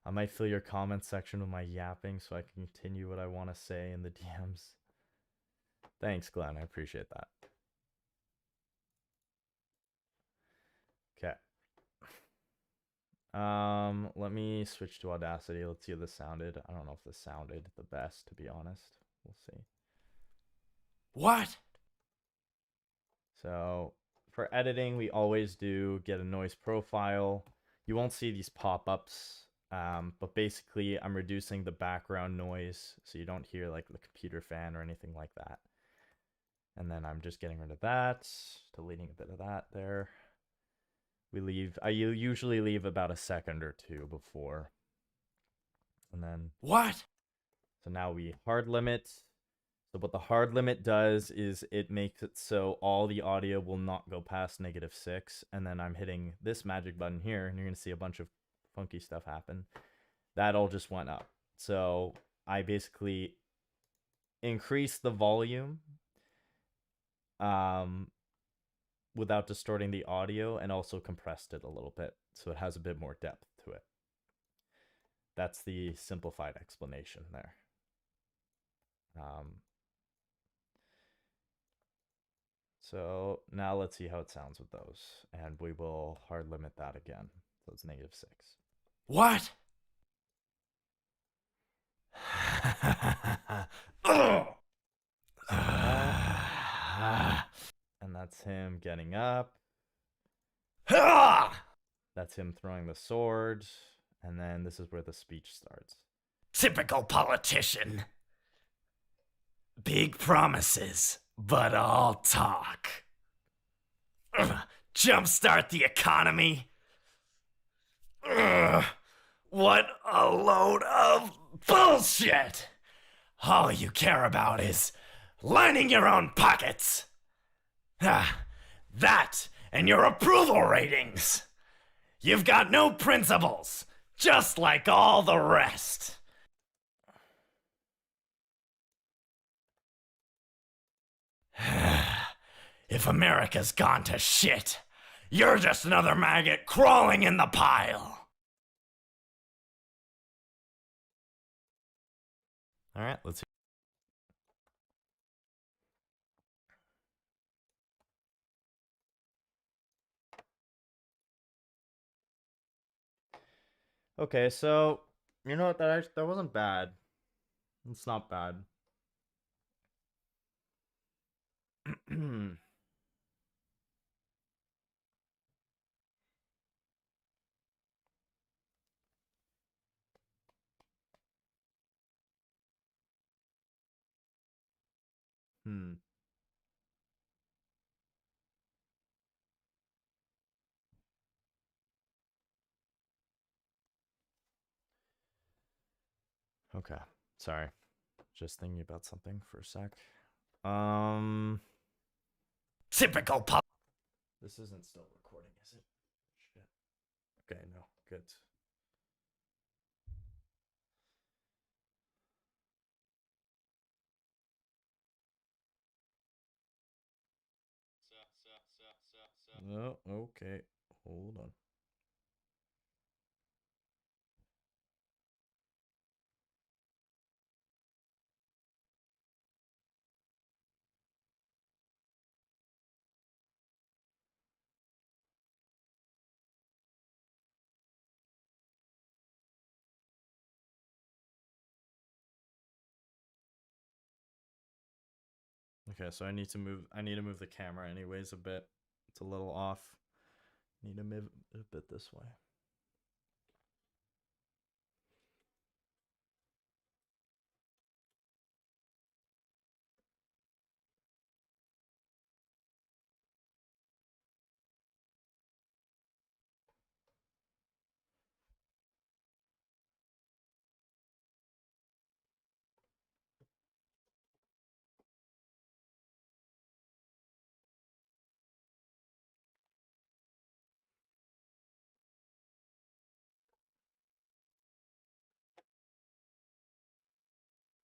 I might fill your comment section with my yapping so I can continue what I want to say in the DMs. Thanks, Glenn. I appreciate that. Okay. Let me switch to Audacity. Let's see how this sounded. I don't know if this sounded the best, to be honest. We'll see. What? So for editing, we always do get a noise profile. You won't see these pop-ups, but basically I'm reducing the background noise so you don't hear like the computer fan or anything like that. And then I'm just getting rid of that, deleting a bit of that there. I usually leave about a second or two before. And then What? So now we hard limit. So what the hard limit does is it makes it so all the audio will not go past -6. And then I'm hitting this magic button here, and you're going to see a bunch of funky stuff happen. That all just went up. So I basically increase the volume. without distorting the audio, and also compressed it a little bit so it has a bit more depth to it. That's the simplified explanation there. So now let's see how it sounds with those, and we will hard limit that again. So it's -6. What? And that's him getting up. That's him throwing the sword. And then this is where the speech starts. Typical politician. Big promises, but all talk. Jumpstart the economy. What a load of bullshit! All you care about is lining your own pockets. That and your approval ratings. You've got no principles, just like all the rest. If America's gone to shit, you're just another maggot crawling in the pile. All right, let's see. Okay, so you know what? That wasn't bad. It's not bad. Hmm. Okay. Sorry. Just thinking about something for a sec. Typical pop. This isn't still recording, is it? Shit. Okay, no. Good. No, okay. Hold on. Okay, so I need to move the camera anyways a bit. It's a little off. Need to move a bit this way.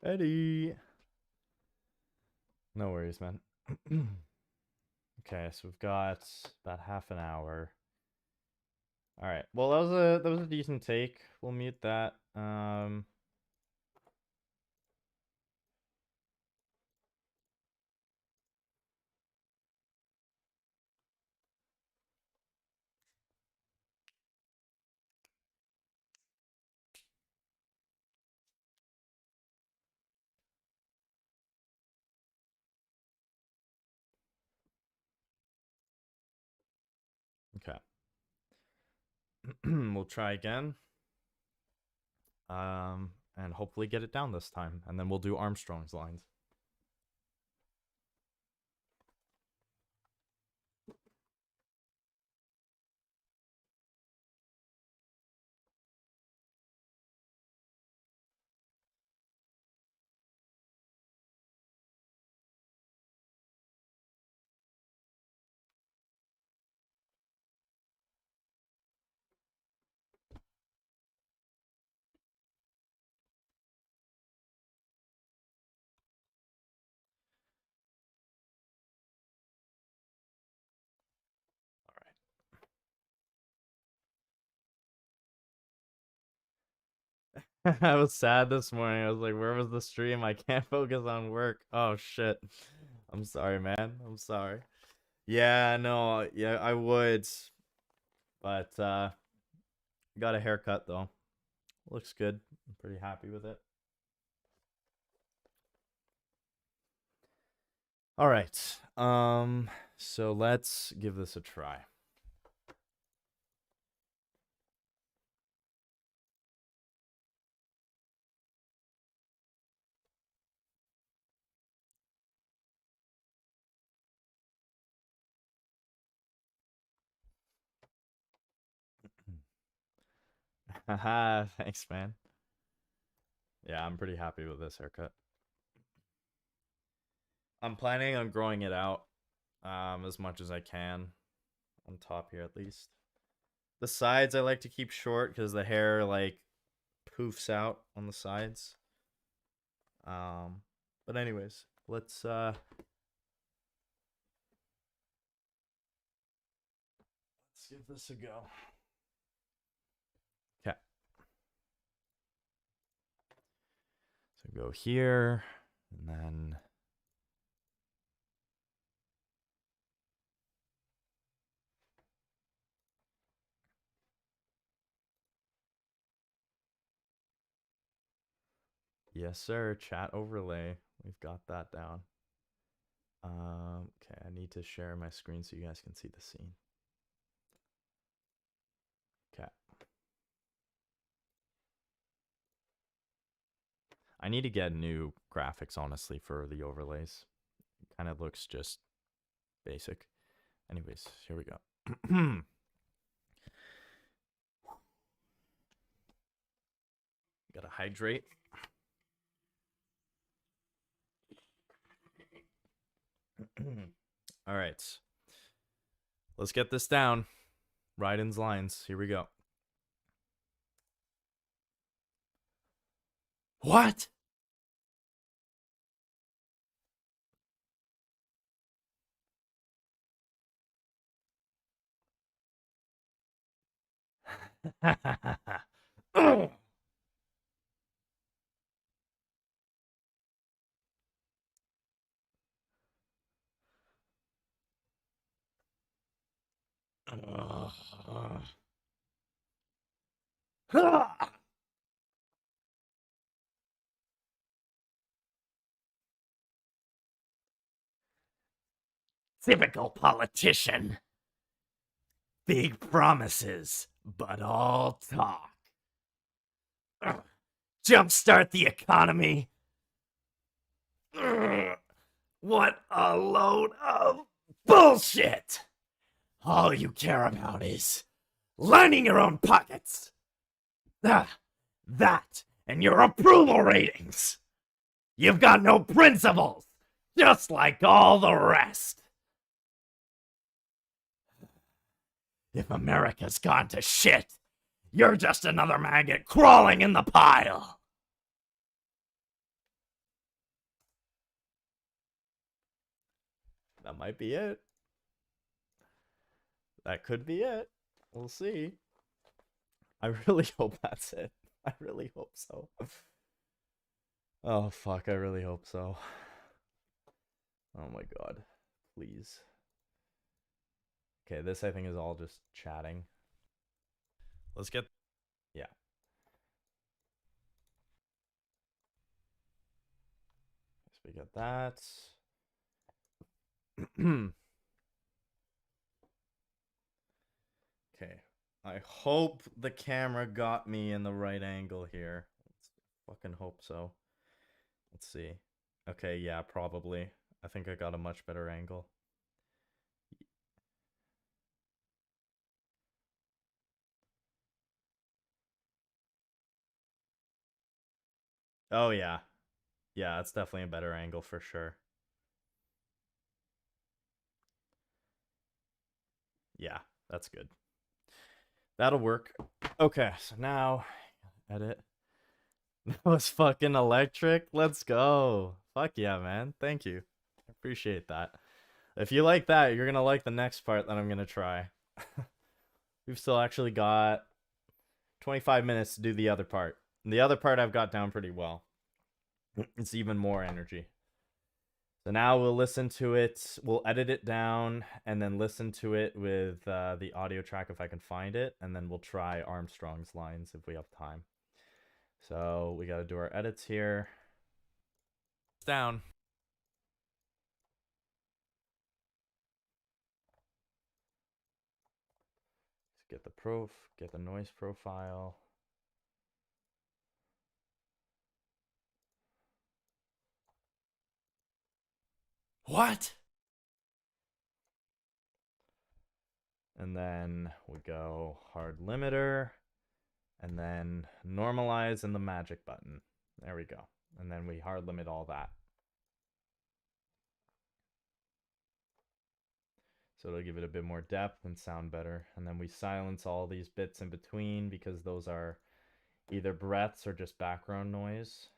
Eddie. No worries, man. Okay, so we've got about half an hour. All right. Well, that was a decent take. We'll mute that. Okay. We'll try again. And hopefully get it down this time, and then we'll do Armstrong's lines. I was sad this morning. I was like, where was the stream? I can't focus on work. Oh shit. I'm sorry, man. I'm sorry. Yeah, no, yeah, I would. But got a haircut though. Looks good. I'm pretty happy with it. All right. So let's give this a try. Haha, thanks, man. Yeah, I'm pretty happy with this haircut. I'm planning on growing it out as much as I can on top here at least. The sides I like to keep short because the hair like poofs out on the sides. But anyways, let's give this a go. Okay. So go here and then yes, sir. Chat overlay. We've got that down. Okay, I need to share my screen so you guys can see the scene. Okay. I need to get new graphics, honestly, for the overlays. It kind of looks just basic. Anyways, here we go. Gotta hydrate. All right. Let's get this down. Raiden's lines. Here we go. What? Typical politician. Big promises, but all talk. Jumpstart the economy. What a load of bullshit! All you care about is lining your own pockets. That and your approval ratings. You've got no principles, just like all the rest. If America's gone to shit, you're just another maggot crawling in the pile. That might be it. That could be it. We'll see. I really hope that's it. I really hope so. Oh, fuck. I really hope so. Oh my god. Please. Okay, this I think is all just chatting. Let's get... Yeah. So we got that. Okay. I hope the camera got me in the right angle here. Let's fucking hope so. Let's see. Okay, yeah, probably. I think I got a much better angle. Oh, yeah. Yeah, it's definitely a better angle for sure. Yeah, that's good. That'll work. Okay, so now edit. That was fucking electric. Let's go. Fuck yeah, man. Thank you. I appreciate that. If you like that, you're gonna like the next part that I'm gonna try. We've still actually got 25 minutes to do the other part. The other part I've got down pretty well. It's even more energy. So now we'll listen to it. We'll edit it down and then listen to it with the audio track if I can find it. And then we'll try Armstrong's lines if we have time. So we got to do our edits here. It's down. Let's get the noise profile. What? And then we go hard limiter. And then normalize and the magic button. There we go. And then we hard limit all that. So it'll give it a bit more depth and sound better. And then we silence all these bits in between because those are either breaths or just background noise.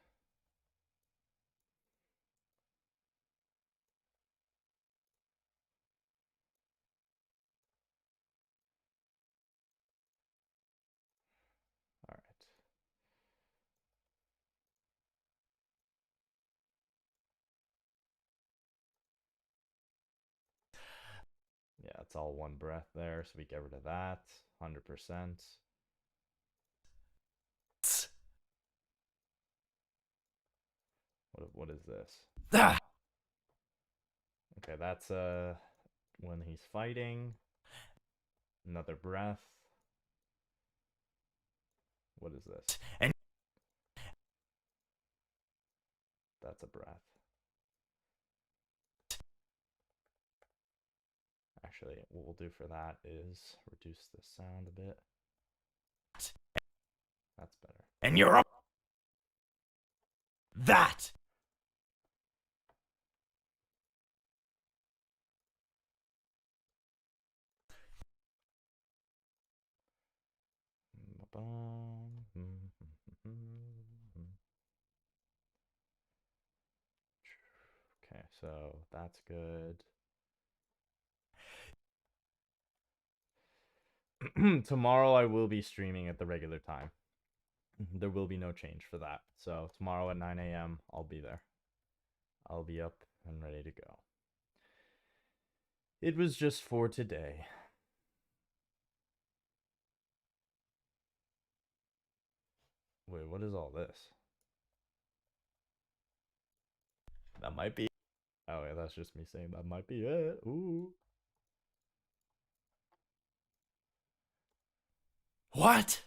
All right. Yeah, it's all one breath there, so we get rid of that. 100%. What is this? Ah! Okay, that's when he's fighting. Another breath. What is this? And that's a breath. Actually, what we'll do for that is reduce the sound a bit. That's better. And you're up. That. Okay, so that's good. Tomorrow I will be streaming at the regular time. There will be no change for that. So tomorrow at 9 a.m. I'll be there. I'll be up and ready to go. It was just for today. Wait, what is all this? That might be. Oh, yeah, that's just me saying that might be it. Ooh. What?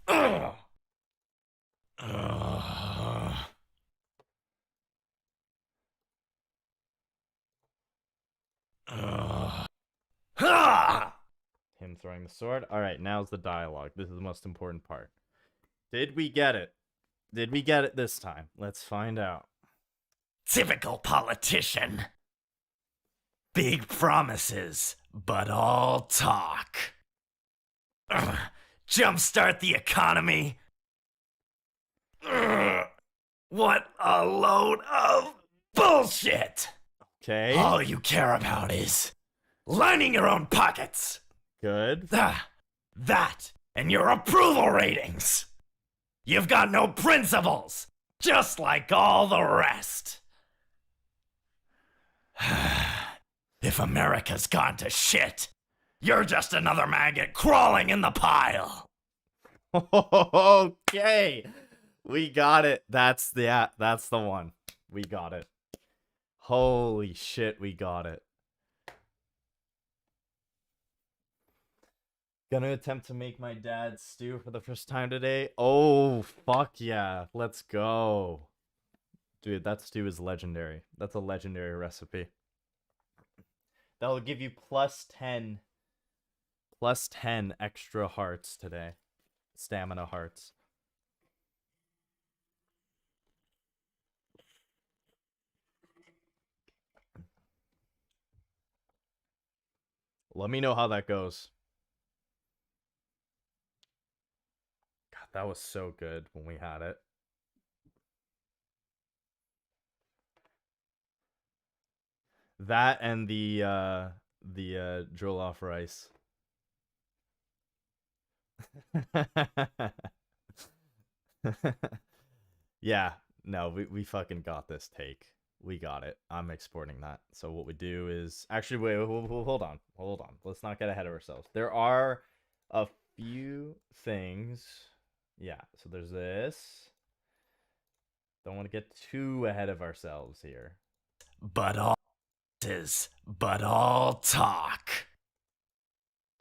Ugh. Him throwing the sword. All right, now's the dialogue. This is the most important part. Did we get it? Did we get it this time? Let's find out. Typical politician. Big promises, but all talk. Ugh. Jumpstart the economy. Ugh. What a load of bullshit. Okay. All you care about is lining your own pockets. Good. That and your approval ratings. You've got no principles, just like all the rest. If America's gone to shit, you're just another maggot crawling in the pile. Okay. We got it. That's the one. We got it. Holy shit, we got it. Gonna attempt to make my dad's stew for the first time today. Oh, fuck yeah. Let's go. Dude, that stew is legendary. That's a legendary recipe. That'll give you plus 10 extra hearts today. Stamina hearts. Let me know how that goes. God, that was so good when we had it. That and the Jollof rice. Yeah, no, we fucking got this take. We got it. I'm exporting that. So what we do is actually wait, hold on. Hold on. Let's not get ahead of ourselves. There are a few things. Yeah, so there's this. Don't want to get too ahead of ourselves here. But all talk.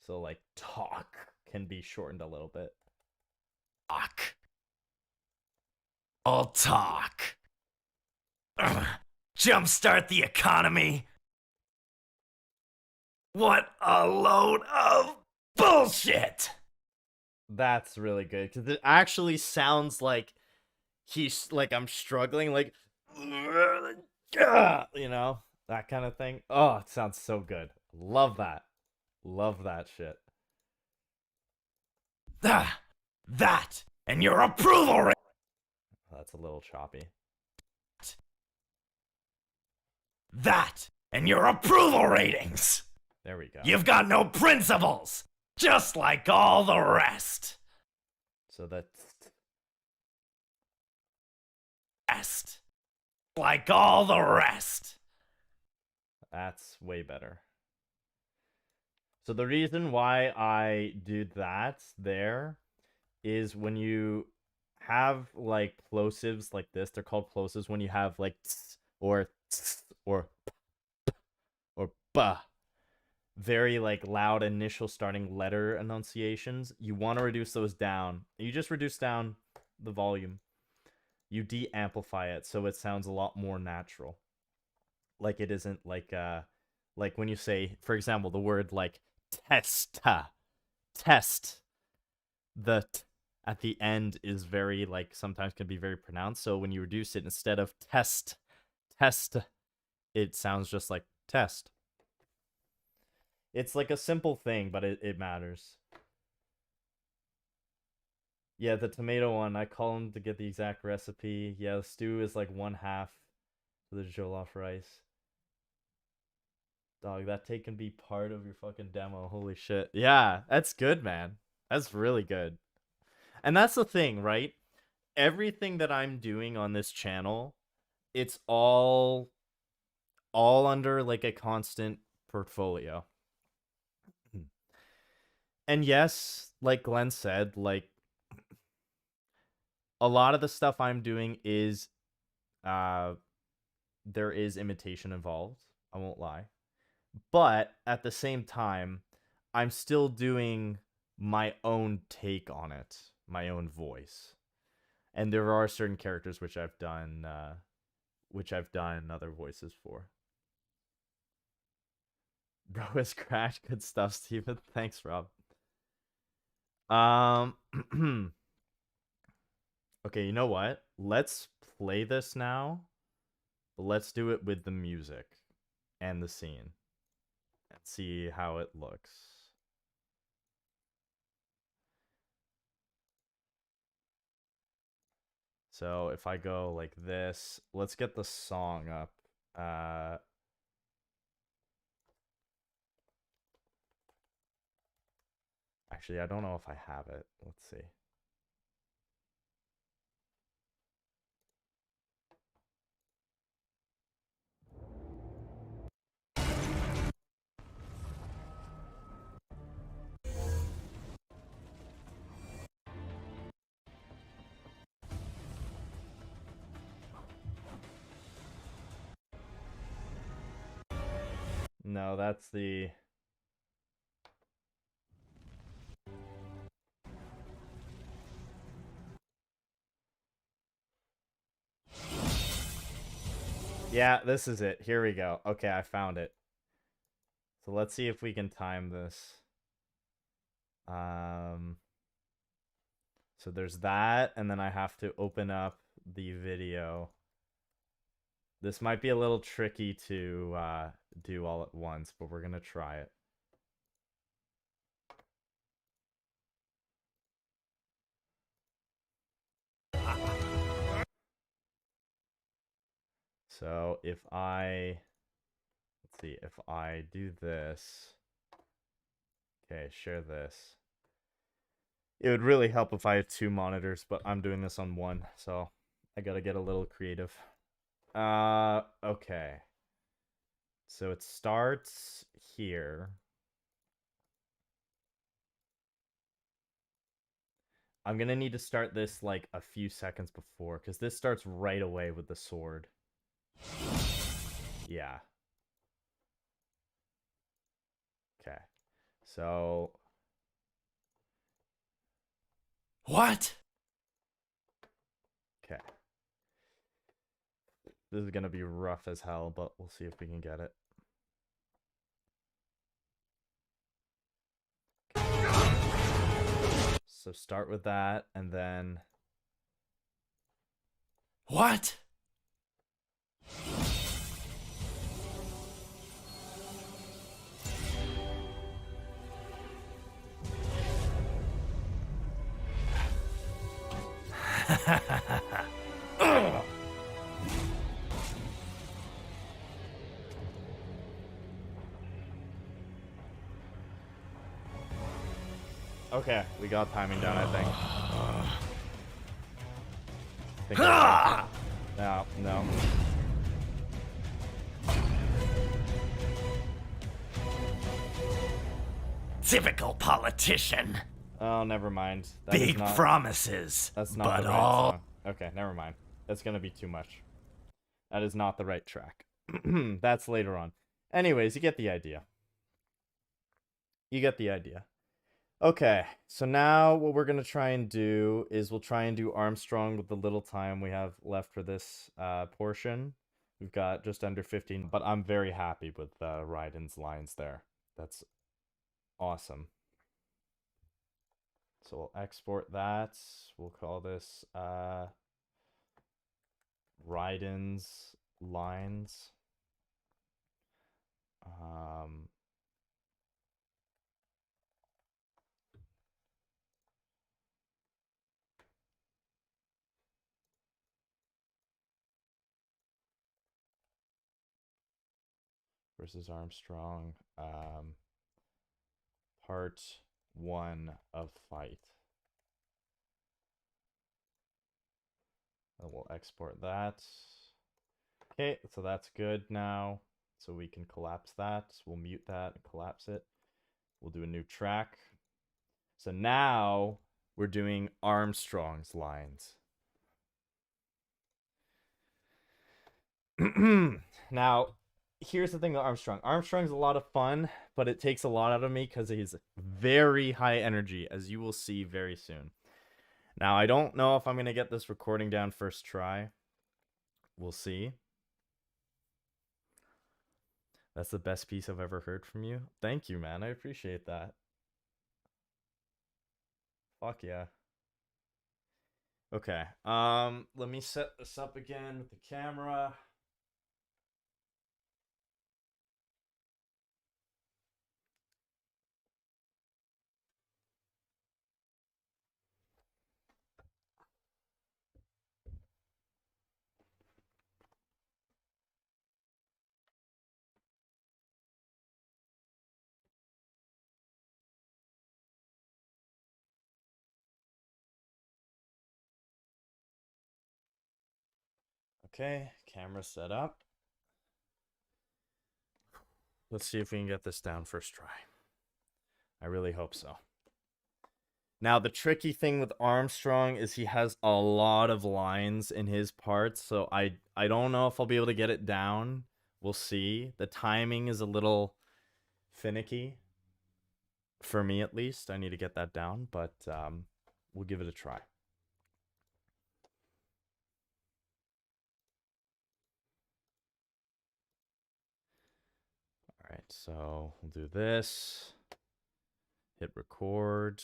So like talk can be shortened a little bit. Talk. All talk. Jumpstart the economy. What a load of bullshit. That's really good because it actually sounds like he's like I'm struggling, like you know, that kind of thing. Oh, it sounds so good. Love that. Love that shit. That and your approval rate. That's a little choppy. That and your approval ratings. There we go. You've got no principles, just like all the rest. So that's like all the rest. That's way better. So the reason why I do that there is when you have like plosives like this, they're called plosives when you have like tss or tss or p or ba, very like loud initial starting letter enunciations. You want to reduce those down. You just reduce down the volume. You de-amplify it so it sounds a lot more natural. Like it isn't like when you say, for example, the word like test, the t at the end is very like sometimes can be very pronounced. So when you reduce it, instead of test, it sounds just like test. It's like a simple thing, but it matters. Yeah, the tomato one, I call him to get the exact recipe. Yeah, the stew is like 1/2 for the jollof rice. Dog, that take can be part of your fucking demo. Holy shit. Yeah, that's good, man. That's really good. And that's the thing, right? Everything that I'm doing on this channel, it's all under like a constant portfolio. And yes, like Glenn said, like a lot of the stuff I'm doing is there is imitation involved. I won't lie. But at the same time, I'm still doing my own take on it, my own voice. And there are certain characters which I've done other voices for. Bro is crash. Good stuff, Steven. Thanks, Rob. Okay, you know what? Let's play this now. But let's do it with the music and the scene. And see how it looks. So if I go like this, let's get the song up. Actually, I don't know if I have it. Let's see. No, that's the... Yeah, this is it. Here we go. Okay, I found it. So let's see if we can time this. So there's that, and then I have to open up the video. This might be a little tricky to do all at once, but we're gonna try it. So if I, let's see, if I do this, okay, share this. It would really help if I had 2 monitors, but I'm doing this on 1, so I gotta get a little creative. Okay. So it starts here. I'm gonna need to start this like a few seconds before, because this starts right away with the sword. Yeah. Okay. So What? okay. This is gonna be rough as hell, but we'll see if we can get it. So start with that, and then What? okay, we got timing down, I think. No, no. Typical politician. Oh, never mind. That is Big not, promises. that's not but the right all song. Okay, never mind. That's gonna be too much. That is not the right track. That's later on. Anyways, you get the idea. You get the idea. Okay, so now what we're gonna try and do is we'll try and do Armstrong with the little time we have left for this portion. We've got just under 15, but I'm very happy with Raiden's lines there. That's awesome. So we'll export that. We'll call this Raiden's lines. Versus Armstrong. Part 1 of fight. And we'll export that. Okay, so that's good now. So we can collapse that. We'll mute that and collapse it. We'll do a new track. So now we're doing Armstrong's lines. Now, here's the thing with Armstrong. Armstrong's a lot of fun, but it takes a lot out of me because he's very high energy, as you will see very soon. Now, I don't know if I'm going to get this recording down first try. We'll see. That's the best piece I've ever heard from you. Thank you, man. I appreciate that. Fuck yeah. Okay. Let me set this up again with the camera. Okay, camera set up. Let's see if we can get this down first try. I really hope so. Now, the tricky thing with Armstrong is he has a lot of lines in his parts, so I don't know if I'll be able to get it down. We'll see. The timing is a little finicky. For me, at least. I need to get that down, but we'll give it a try. All right, so we'll do this. Hit record.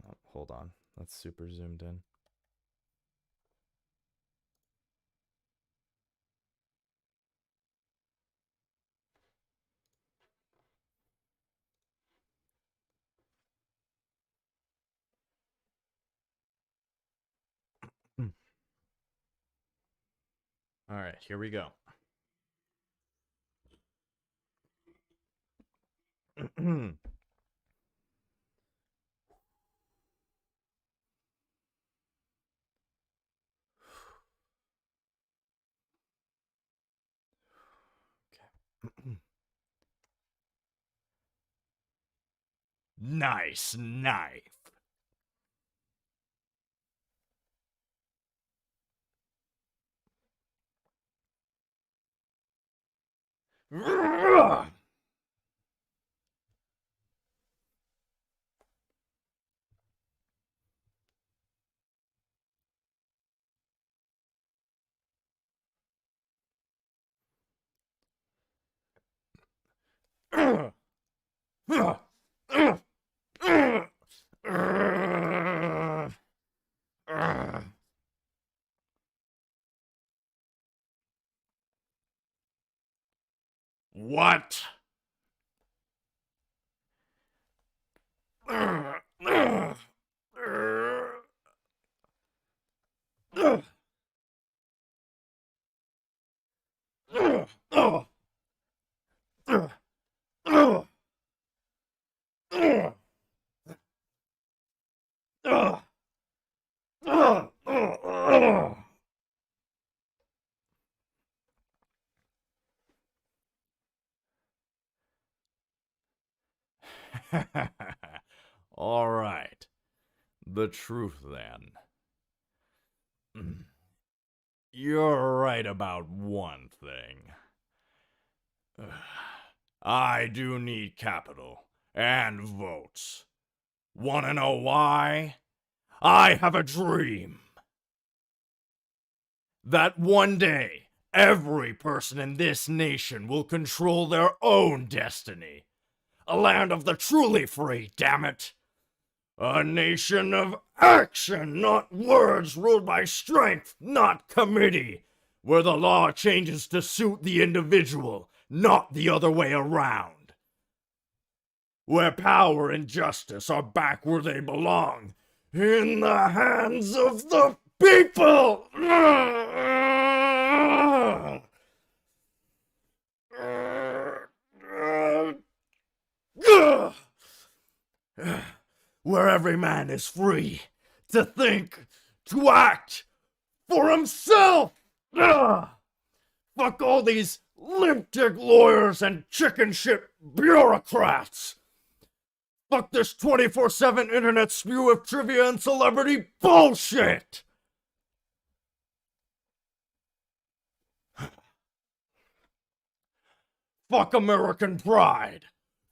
Oh, hold on. That's super zoomed in. All right, here we go. Nice knife. What? All right. The truth, then. You're right about one thing. I do need capital and votes. Wanna know why? I have a dream that one day every person in this nation will control their own destiny. A land of the truly free, damn it! A nation of action, not words, ruled by strength, not committee, where the law changes to suit the individual, not the other way around. Where power and justice are back where they belong, in the hands of the people! Where every man is free to think, to act for himself. Fuck all these limp-dick lawyers and chicken shit bureaucrats. Fuck this 24/7 internet spew of trivia and celebrity bullshit. Fuck American pride.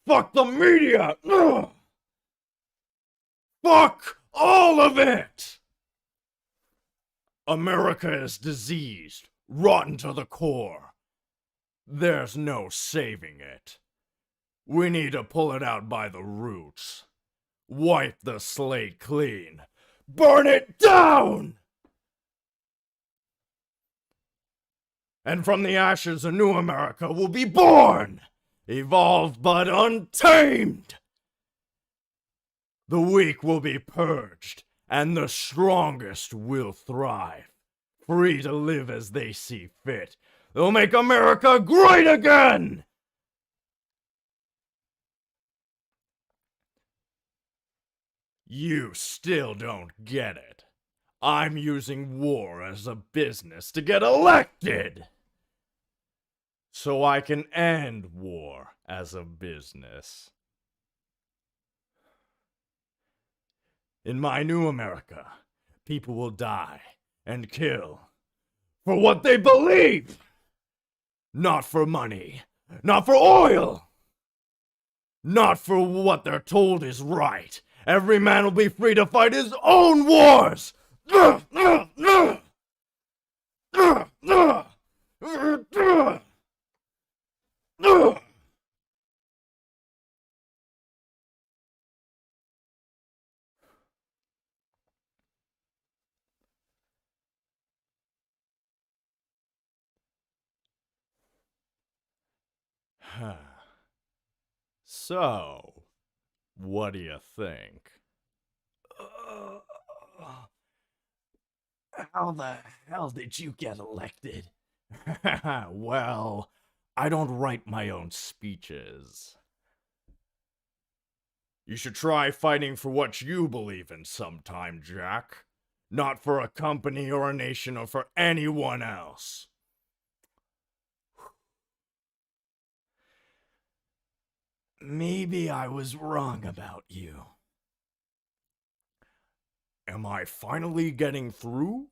Fuck the media. Fuck all of it! America is diseased, rotten to the core. There's no saving it. We need to pull it out by the roots. Wipe the slate clean. Burn it down! And from the ashes a new America will be born! Evolved but untamed! The weak will be purged, and the strongest will thrive. Free to live as they see fit. They'll make America great again! You still don't get it. I'm using war as a business to get elected! So I can end war as a business. In my new America, people will die and kill for what they believe. Not for money, not for oil, not for what they're told is right. Every man will be free to fight his own wars. So, what do you think? How the hell did you get elected? Well, I don't write my own speeches. You should try fighting for what you believe in sometime, Jack. Not for a company or a nation or for anyone else. Maybe I was wrong about you. Am I finally getting through?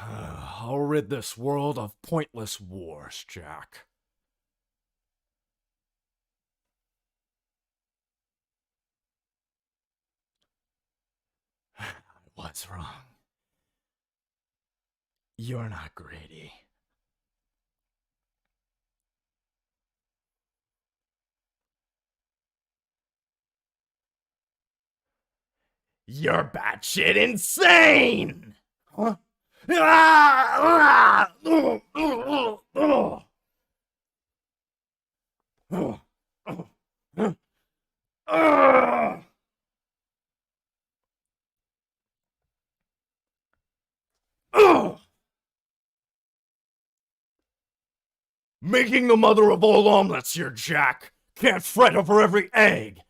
I'll rid this world of pointless wars, Jack. I was wrong. You're not Grady. You're batshit insane! Huh? Making the mother of all omelets here, Jack. Can't fret over every egg.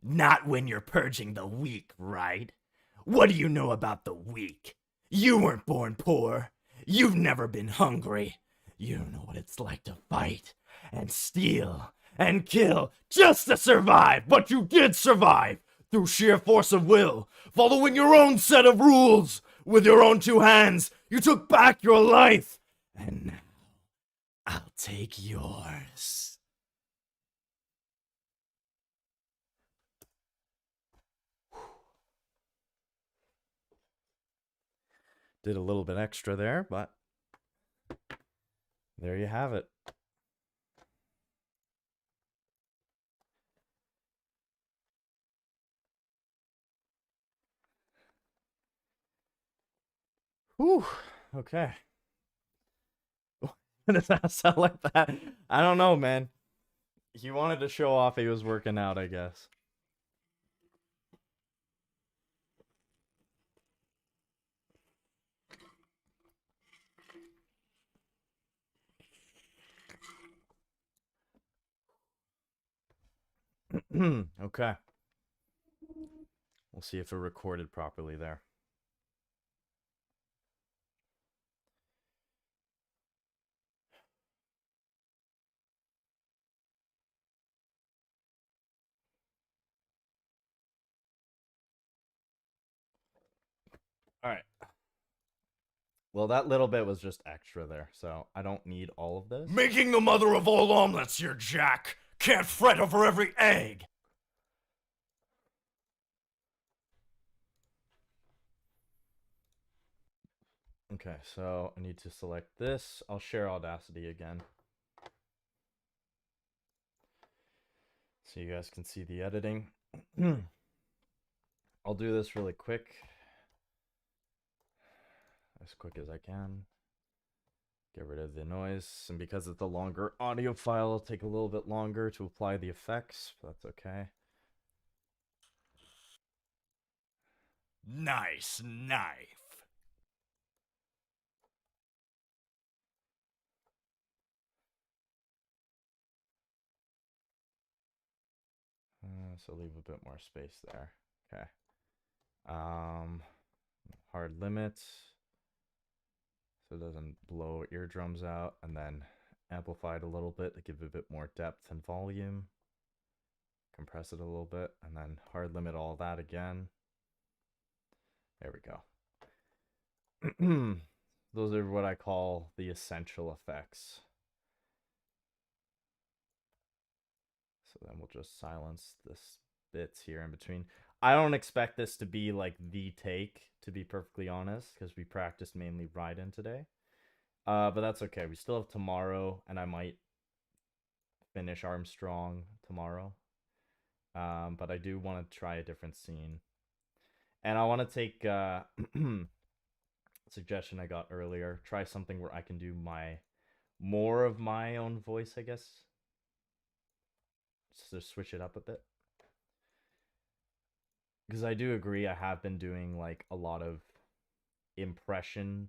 Not when you're purging the weak, right? What do you know about the weak? You weren't born poor. You've never been hungry. You don't know what it's like to fight and steal and kill just to survive, but you did survive through sheer force of will, following your own set of rules. With your own two hands, you took back your life, and now I'll take yours. Did a little bit extra there, but there you have it. Whew. Okay. Does that sound like that? I don't know, man. He wanted to show off he was working out, I guess. Okay. We'll see if it recorded properly there. All right. Well, that little bit was just extra there, so I don't need all of this. Making the mother of all omelets here, Jack. Can't fret over every egg. Okay, so I need to select this. I'll share Audacity again, so you guys can see the editing. I'll do this really quick. As quick as I can. Get rid of the noise, and because it's a longer audio file, it'll take a little bit longer to apply the effects, but that's okay. Nice knife. So leave a bit more space there. Okay. Hard limit, so it doesn't blow eardrums out, and then amplify it a little bit to give it a bit more depth and volume. Compress it a little bit, and then hard limit all that again. There we go. Those are what I call the essential effects. So then we'll just silence this bits here in between. I don't expect this to be like the take, to be perfectly honest, because we practiced mainly Raiden today. But that's okay. We still have tomorrow, and I might finish Armstrong tomorrow. But I do want to try a different scene. And I want to take a suggestion I got earlier. Try something where I can do more of my own voice, I guess. Just switch it up a bit. Because I do agree, I have been doing like a lot of impressions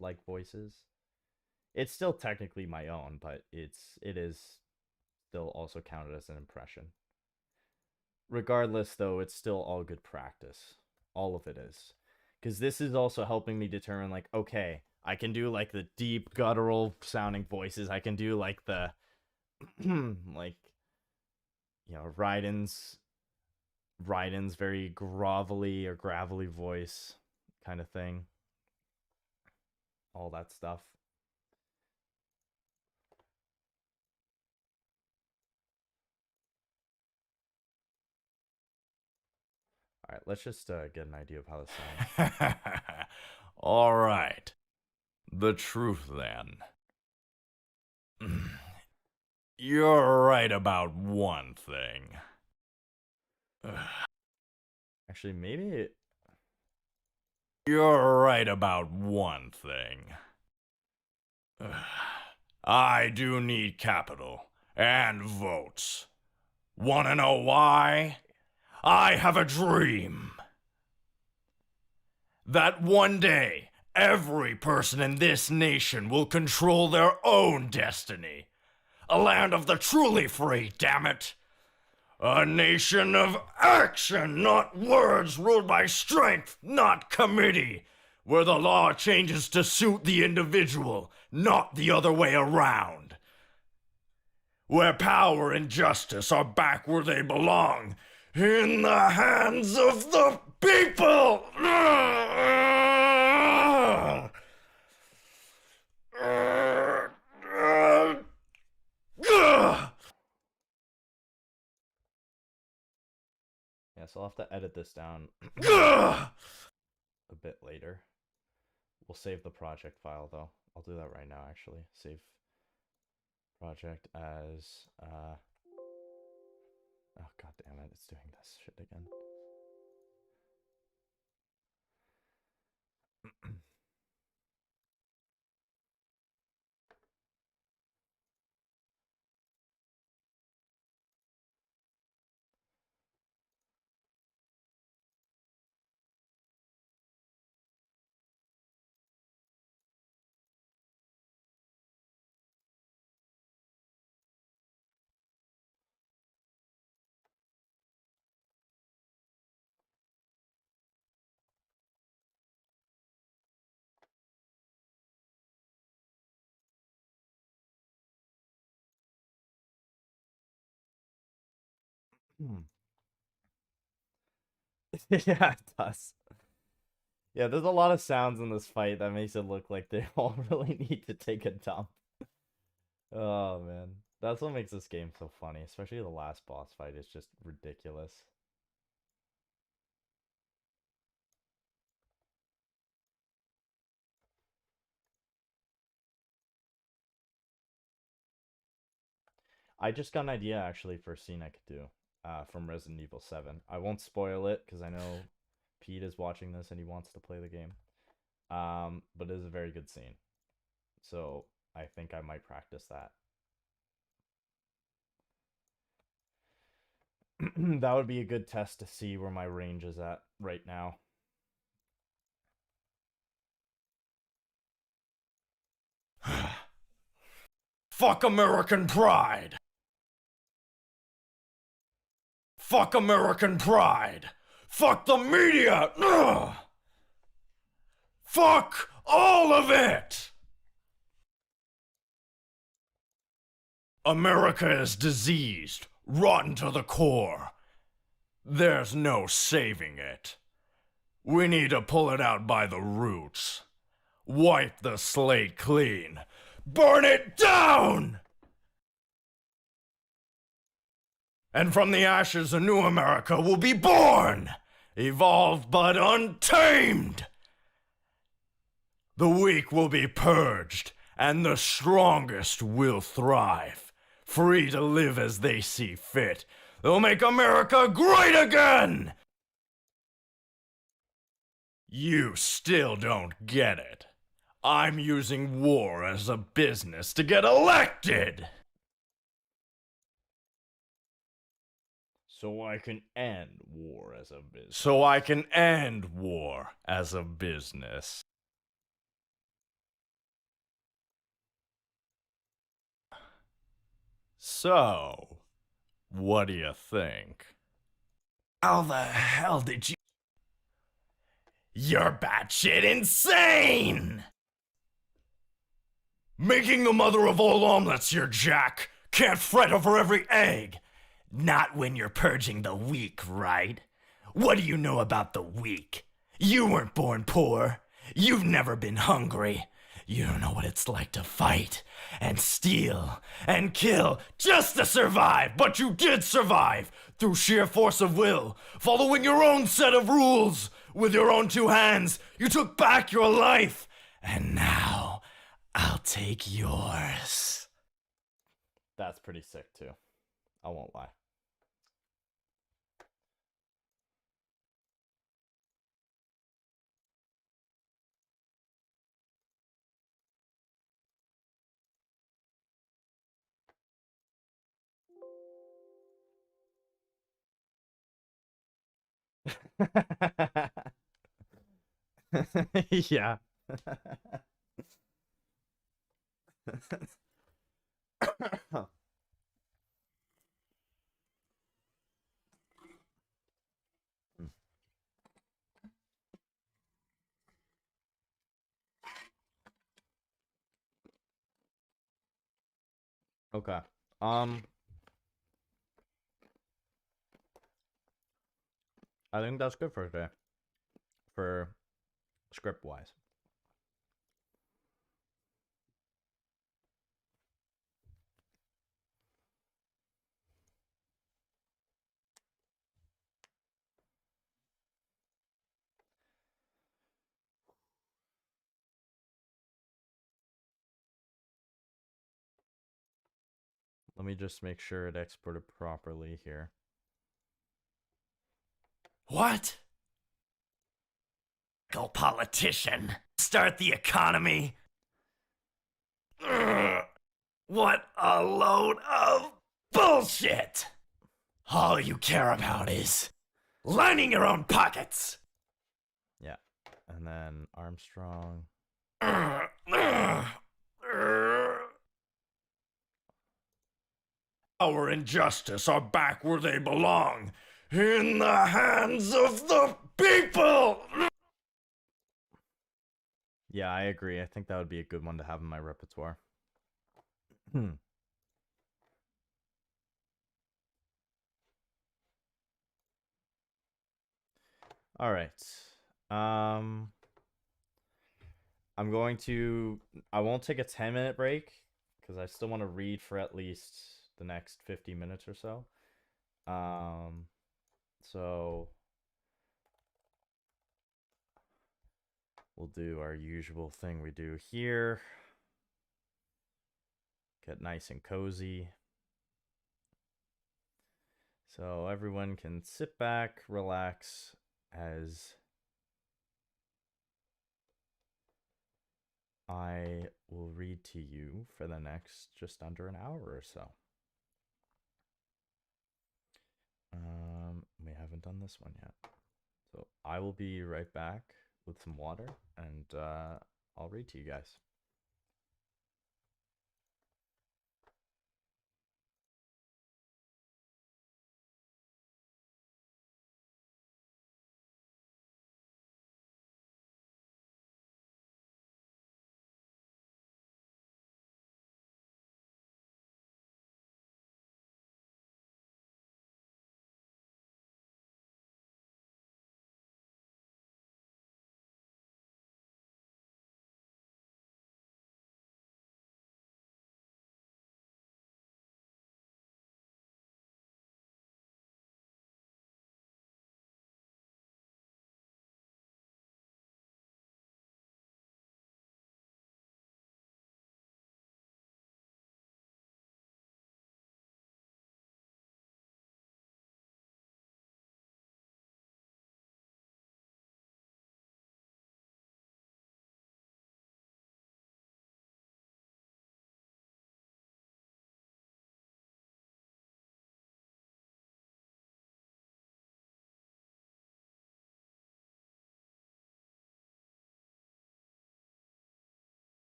like voices. It's still technically my own, but it is still also counted as an impression. Regardless, though, it's still all good practice. All of it is. Because this is also helping me determine, like, okay, I can do, like, the deep, guttural sounding voices. I can do, like, the, like, you know, Raiden's very grovelly or gravelly voice kind of thing. All that stuff. All right, let's just get an idea of how this sounds. All right. The truth, then. You're right about one thing. Actually, maybe... You're right about one thing. I do need capital and votes. Wanna know why? I have a dream that one day every person in this nation will control their own destiny. A land of the truly free, damn it. A nation of action, not words, ruled by strength, not committee, where the law changes to suit the individual, not the other way around. Where power and justice are back where they belong, in the hands of the people! Yeah, so I'll have to edit this down a bit later. We'll save the project file, though. I'll do that right now, actually. Save project as... Oh, god damn it, it's doing this shit again. Yeah, it does. Yeah, there's a lot of sounds in this fight that makes it look like they all really need to take a dump. Oh, man. That's what makes this game so funny, especially the last boss fight is just ridiculous. I just got an idea, actually, for a scene I could do from Resident Evil 7. I won't spoil it, because I know Pete is watching this and he wants to play the game. But it is a very good scene. So I think I might practice that. That would be a good test to see where my range is at right now. Fuck American pride! Fuck American pride! Fuck the media! Ugh! Fuck all of it! America is diseased, rotten to the core. There's no saving it. We need to pull it out by the roots. Wipe the slate clean. Burn it down! And from the ashes a new America will be born! Evolved but untamed! The weak will be purged, and the strongest will thrive. Free to live as they see fit. They'll make America great again! You still don't get it. I'm using war as a business to get elected! So I can end war as a business. So I can end war as a business. So, what do you think? How the hell did you... You're batshit insane! Making the mother of all omelets here, Jack. Can't fret over every egg. Not when you're purging the weak, right? What do you know about the weak? You weren't born poor. You've never been hungry. You don't know what it's like to fight and steal and kill just to survive. But you did survive through sheer force of will, following your own set of rules. With your own two hands, you took back your life. And now, I'll take yours. That's pretty sick too. I won't lie. Yeah. Okay. I think that's good for today. For script wise. Let me just make sure it exported properly here. What? Politician. Start the economy. Ugh. What a load of bullshit! All you care about is lining your own pockets. Yeah. And then Armstrong. Power and justice are back where they belong, in the hands of the people! Yeah, I agree. I think that would be a good one to have in my repertoire. All right. I won't take a 10-minute break because I still want to read for at least the next 50 minutes or so. So we'll do our usual thing we do here. Get nice and cozy. So everyone can sit back, relax as I will read to you for the next just under an hour or so. We haven't done this one yet. So I will be right back with some water and I'll read to you guys.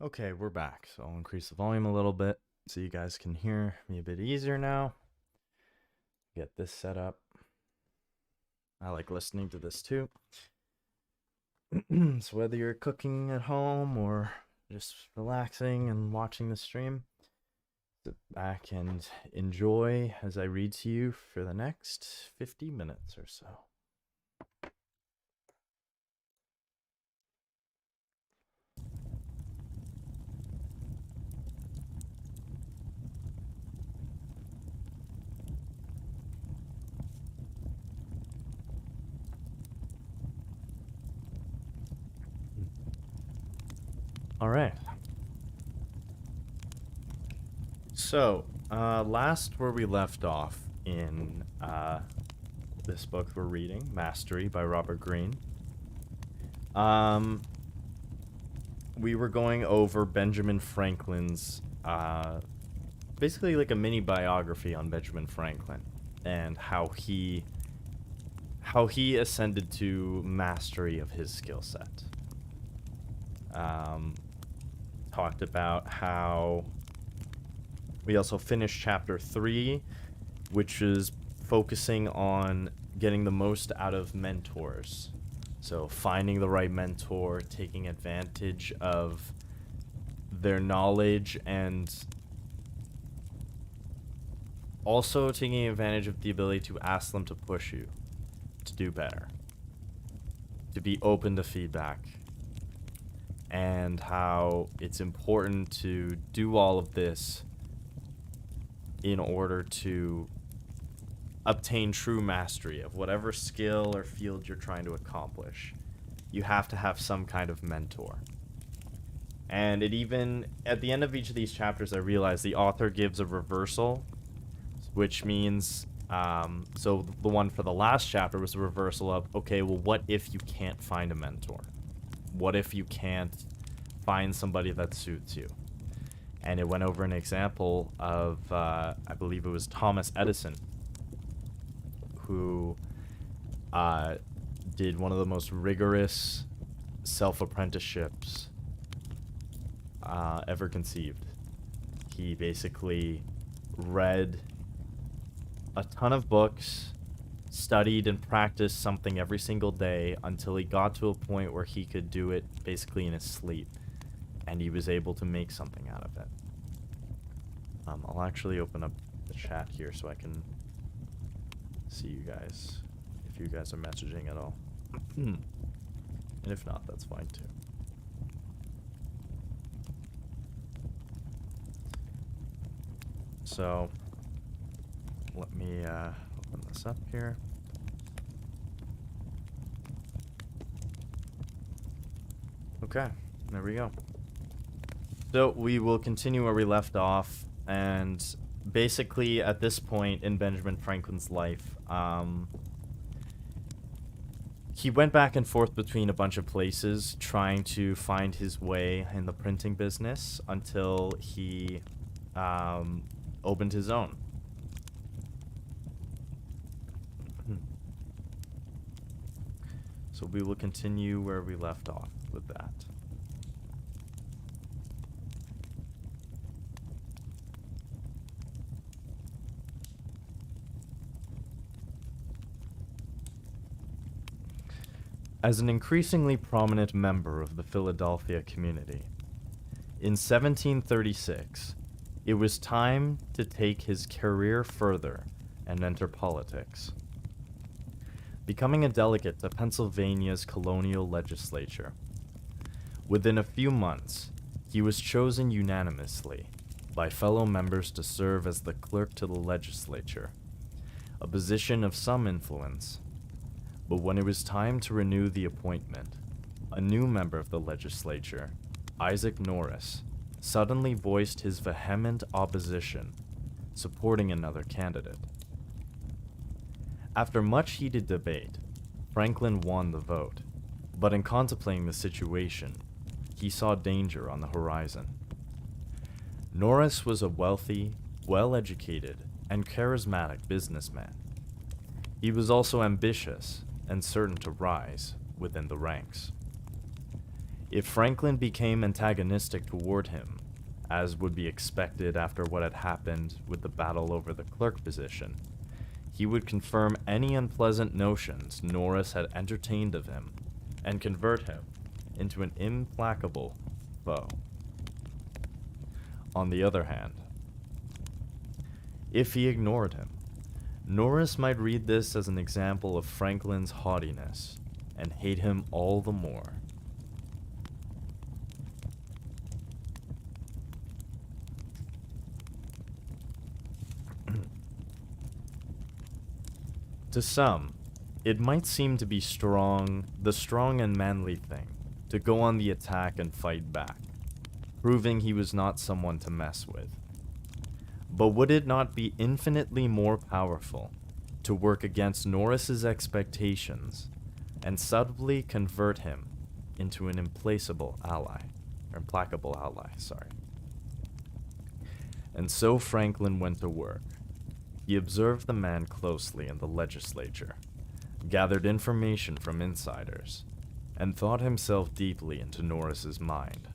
Okay, we're back. So I'll increase the volume a little bit so you guys can hear me a bit easier now. Get this set up. I like listening to this too. So whether you're cooking at home or just relaxing and watching the stream, sit back and enjoy as I read to you for the next 50 minutes or so. All right. So, last where we left off in this book we're reading, Mastery by Robert Greene. We were going over Benjamin Franklin's, basically like a mini biography on Benjamin Franklin and how he ascended to mastery of his skill set. Talked about how we also finished chapter 3, which is focusing on getting the most out of mentors. So finding the right mentor, taking advantage of their knowledge, and also taking advantage of the ability to ask them to push you to do better, to be open to feedback, and how it's important to do all of this in order to obtain true mastery of whatever skill or field you're trying to accomplish. You have to have some kind of mentor. And it even, at the end of each of these chapters, I realized the author gives a reversal, which means, so the one for the last chapter was the reversal of, okay, well, what if you can't find a mentor? What if you can't find somebody that suits you? And it went over an example of, I believe it was Thomas Edison, who did one of the most rigorous self-apprenticeships ever conceived. He basically read a ton of books, studied and practiced something every single day until he got to a point where he could do it basically in his sleep, and he was able to make something out of it. I'll actually open up the chat here so I can see you guys, if you guys are messaging at all. And if not, that's fine too. So let me open this up here. Okay, there we go. So we will continue where we left off, and basically at this point in Benjamin Franklin's life, he went back and forth between a bunch of places trying to find his way in the printing business until he opened his own. So we will continue where we left off with that. As an increasingly prominent member of the Philadelphia community, in 1736, it was time to take his career further and enter politics. Becoming a delegate to Pennsylvania's colonial legislature, within a few months, he was chosen unanimously by fellow members to serve as the clerk to the legislature, a position of some influence. But when it was time to renew the appointment, a new member of the legislature, Isaac Norris, suddenly voiced his vehement opposition, supporting another candidate. After much heated debate, Franklin won the vote, but in contemplating the situation, he saw danger on the horizon. Norris was a wealthy, well-educated, and charismatic businessman. He was also ambitious and certain to rise within the ranks. If Franklin became antagonistic toward him, as would be expected after what had happened with the battle over the clerk position, he would confirm any unpleasant notions Norris had entertained of him and convert him into an implacable foe. On the other hand, if he ignored him, Norris might read this as an example of Franklin's haughtiness and hate him all the more. To some, it might seem to be the strong and manly thing, to go on the attack and fight back, proving he was not someone to mess with. But would it not be infinitely more powerful to work against Norris's expectations and subtly convert him into an implacable ally, or implacable ally, sorry. And so Franklin went to work. He observed the man closely in the legislature, gathered information from insiders, and thought himself deeply into Norris's mind.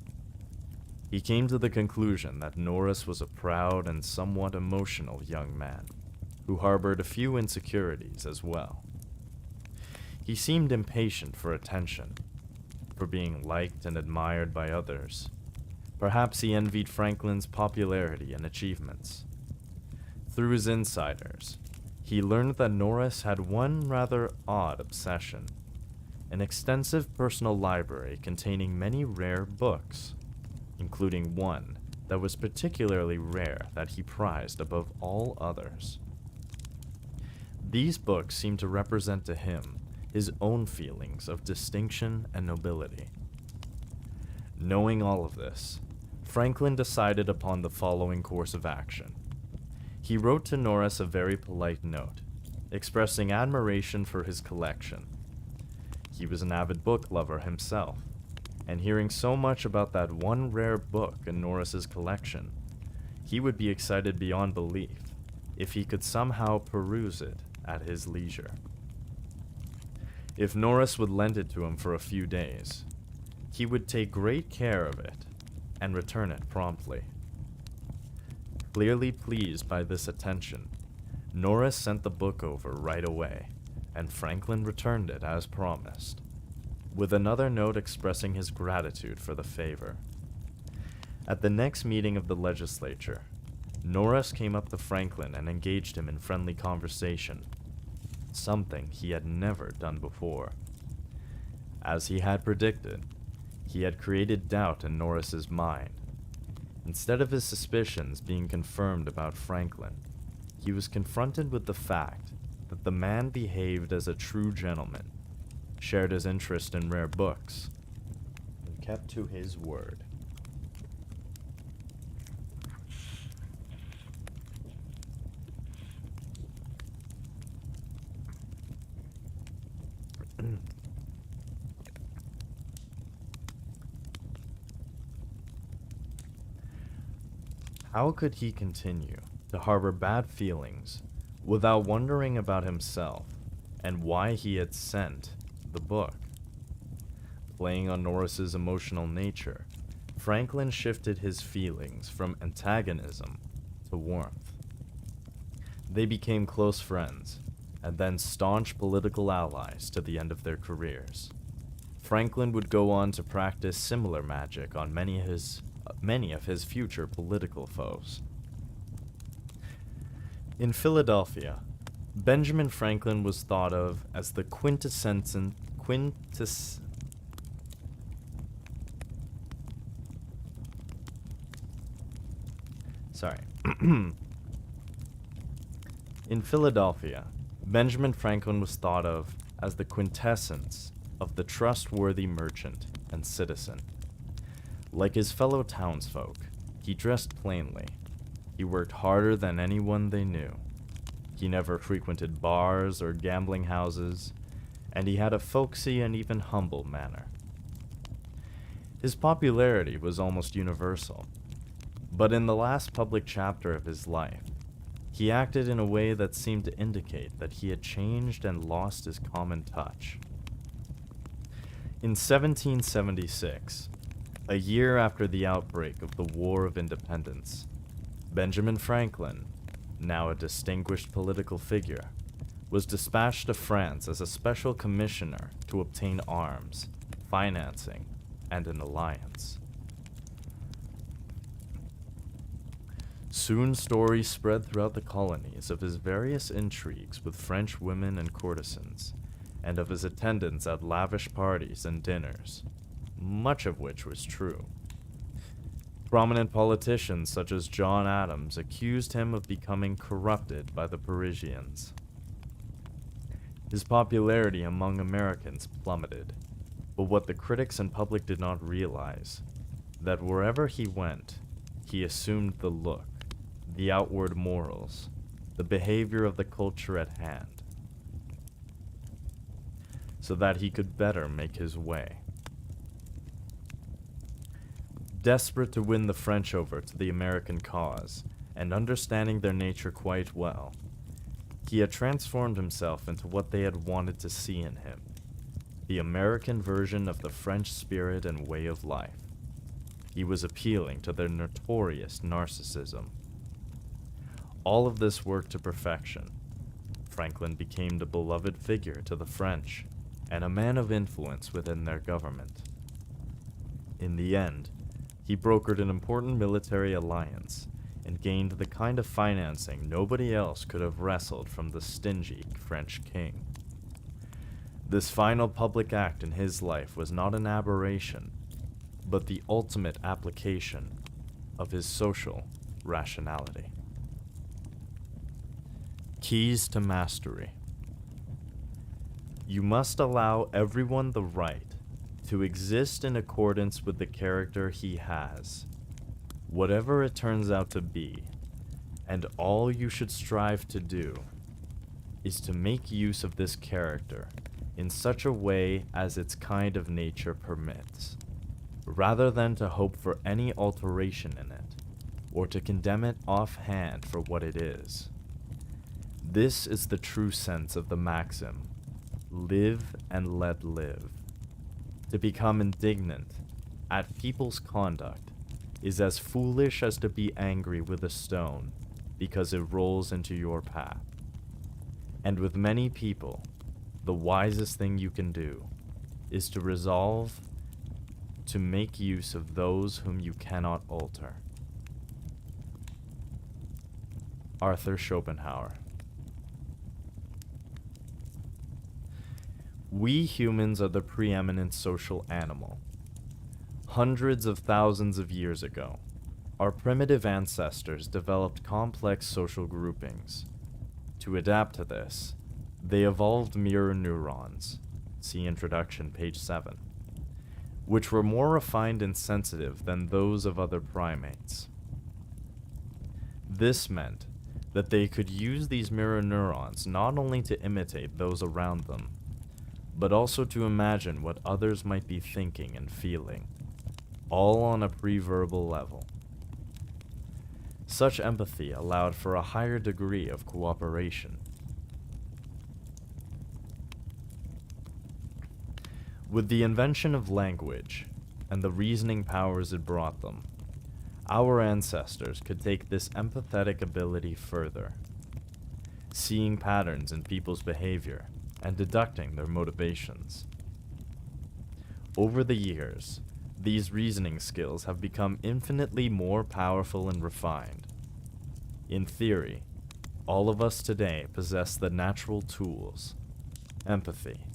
He came to the conclusion that Norris was a proud and somewhat emotional young man, who harbored a few insecurities as well. He seemed impatient for attention, for being liked and admired by others. Perhaps he envied Franklin's popularity and achievements. Through his insiders, he learned that Norris had one rather odd obsession, an extensive personal library containing many rare books, including one that was particularly rare that he prized above all others. These books seemed to represent to him his own feelings of distinction and nobility. Knowing all of this, Franklin decided upon the following course of action. He wrote to Norris a very polite note, expressing admiration for his collection. He was an avid book lover himself, and hearing so much about that one rare book in Norris's collection, he would be excited beyond belief if he could somehow peruse it at his leisure. If Norris would lend it to him for a few days, he would take great care of it and return it promptly. Clearly pleased by this attention, Norris sent the book over right away, and Franklin returned it as promised, with another note expressing his gratitude for the favor. At the next meeting of the legislature, Norris came up to Franklin and engaged him in friendly conversation, something he had never done before. As he had predicted, he had created doubt in Norris's mind. Instead of his suspicions being confirmed about Franklin, he was confronted with the fact that the man behaved as a true gentleman, shared his interest in rare books, and kept to his word. How could he continue to harbor bad feelings without wondering about himself and why he had sent the book? Playing on Norris's emotional nature, Franklin shifted his feelings from antagonism to warmth. They became close friends, and then staunch political allies to the end of their careers. Franklin would go on to practice similar magic on many of his future political foes. In Philadelphia, Benjamin Franklin was thought of as the In Philadelphia, Benjamin Franklin was thought of as the quintessence of the trustworthy merchant and citizen. Like his fellow townsfolk, he dressed plainly. He worked harder than anyone they knew. He never frequented bars or gambling houses, and he had a folksy and even humble manner. His popularity was almost universal, but in the last public chapter of his life, he acted in a way that seemed to indicate that he had changed and lost his common touch. In 1776, a year after the outbreak of the War of Independence, Benjamin Franklin, now a distinguished political figure, was dispatched to France as a special commissioner to obtain arms, financing, and an alliance. Soon stories spread throughout the colonies of his various intrigues with French women and courtesans, and of his attendance at lavish parties and dinners, much of which was true. Prominent politicians such as John Adams accused him of becoming corrupted by the Parisians. His popularity among Americans plummeted, but what the critics and public did not realize, that wherever he went, he assumed the look, the outward morals, the behavior of the culture at hand, so that he could better make his way. Desperate to win the French over to the American cause, and understanding their nature quite well, he had transformed himself into what they had wanted to see in him, the American version of the French spirit and way of life. He was appealing to their notorious narcissism. All of this worked to perfection. Franklin became the beloved figure to the French, and a man of influence within their government. In the end, he brokered an important military alliance and gained the kind of financing nobody else could have wrestled from the stingy French king. This final public act in his life was not an aberration, but the ultimate application of his social rationality. Keys to mastery. You must allow everyone the right to exist in accordance with the character he has, whatever it turns out to be, and all you should strive to do is to make use of this character in such a way as its kind of nature permits, rather than to hope for any alteration in it, or to condemn it offhand for what it is. This is the true sense of the maxim, live and let live. To become indignant at people's conduct is as foolish as to be angry with a stone because it rolls into your path. And with many people, the wisest thing you can do is to resolve to make use of those whom you cannot alter. Arthur Schopenhauer. We humans are the preeminent social animal. Hundreds of thousands of years ago, our primitive ancestors developed complex social groupings. To adapt to this, they evolved mirror neurons, see introduction, page 7, which were more refined and sensitive than those of other primates. This meant that they could use these mirror neurons not only to imitate those around them, but also to imagine what others might be thinking and feeling, all on a pre-verbal level. Such empathy allowed for a higher degree of cooperation. With the invention of language and the reasoning powers it brought them, our ancestors could take this empathetic ability further, seeing patterns in people's behavior and deducting their motivations. Over the years, these reasoning skills have become infinitely more powerful and refined. In theory, all of us today possess the natural tools: empathy,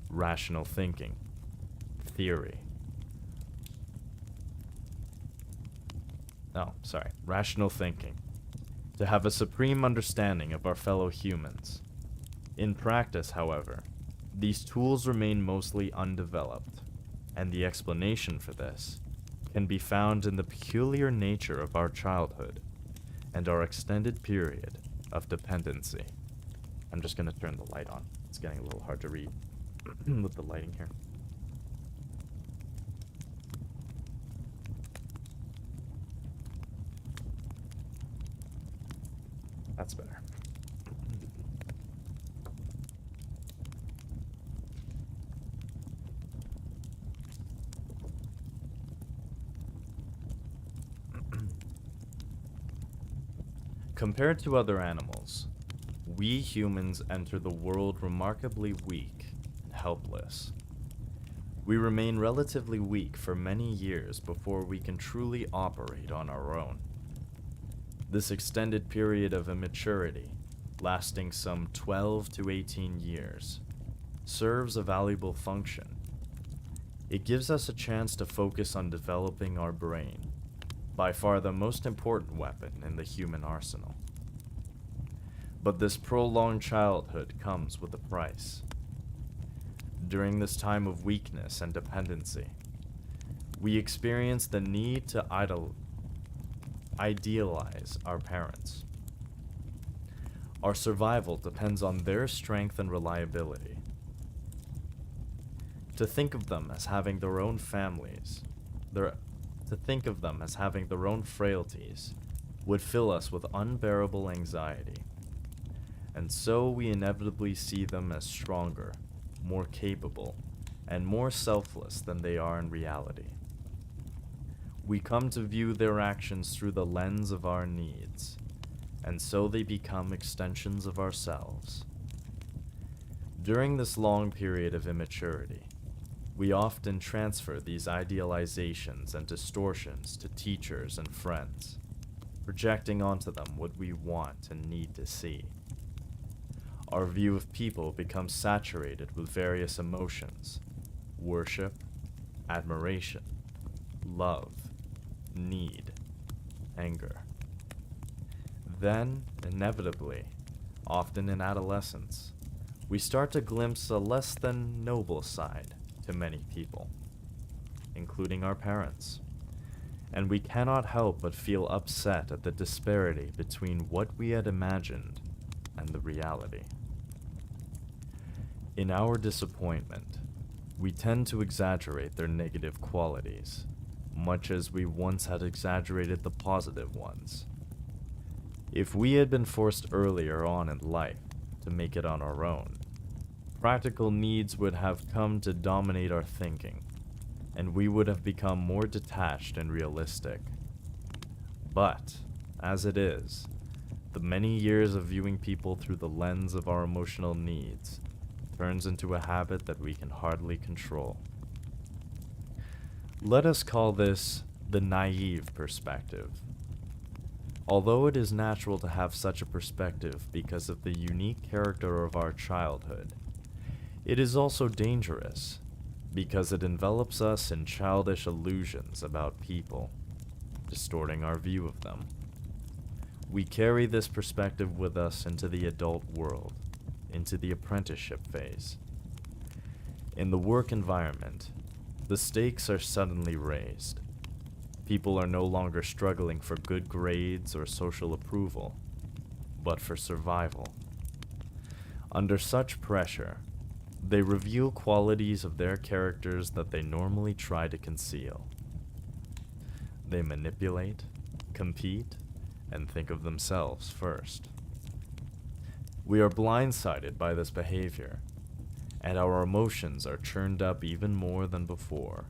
rational thinking, theory. Rational thinking, to have a supreme understanding of our fellow humans. In practice, however, these tools remain mostly undeveloped, and the explanation for this can be found in the peculiar nature of our childhood and our extended period of dependency. I'm just going to turn the light on. It's getting a little hard to read with the lighting here. That's better. Compared to other animals, we humans enter the world remarkably weak and helpless. We remain relatively weak for many years before we can truly operate on our own. This extended period of immaturity, lasting some 12 to 18 years, serves a valuable function. It gives us a chance to focus on developing our brain, by far the most important weapon in the human arsenal. But this prolonged childhood comes with a price. During this time of weakness and dependency, we experience the need to idealize our parents. Our survival depends on their strength and reliability. To think of them as having their own families, to think of them as having their own frailties, would fill us with unbearable anxiety. And so we inevitably see them as stronger, more capable, and more selfless than they are in reality. We come to view their actions through the lens of our needs, and so they become extensions of ourselves. During this long period of immaturity, we often transfer these idealizations and distortions to teachers and friends, projecting onto them what we want and need to see. Our view of people becomes saturated with various emotions: worship, admiration, love, need, anger. Then, inevitably, often in adolescence, we start to glimpse a less than noble side to many people, including our parents, and we cannot help but feel upset at the disparity between what we had imagined and the reality. In our disappointment, we tend to exaggerate their negative qualities, much as we once had exaggerated the positive ones. If we had been forced earlier on in life to make it on our own, practical needs would have come to dominate our thinking, and we would have become more detached and realistic. But, as it is, the many years of viewing people through the lens of our emotional needs turns into a habit that we can hardly control. Let us call this the naive perspective. Although it is natural to have such a perspective because of the unique character of our childhood, it is also dangerous because it envelops us in childish illusions about people, distorting our view of them. We carry this perspective with us into the adult world, into the apprenticeship phase. In the work environment, the stakes are suddenly raised. People are no longer struggling for good grades or social approval, but for survival. Under such pressure, they reveal qualities of their characters that they normally try to conceal. They manipulate, compete, and think of themselves first. We are blindsided by this behavior, and our emotions are churned up even more than before,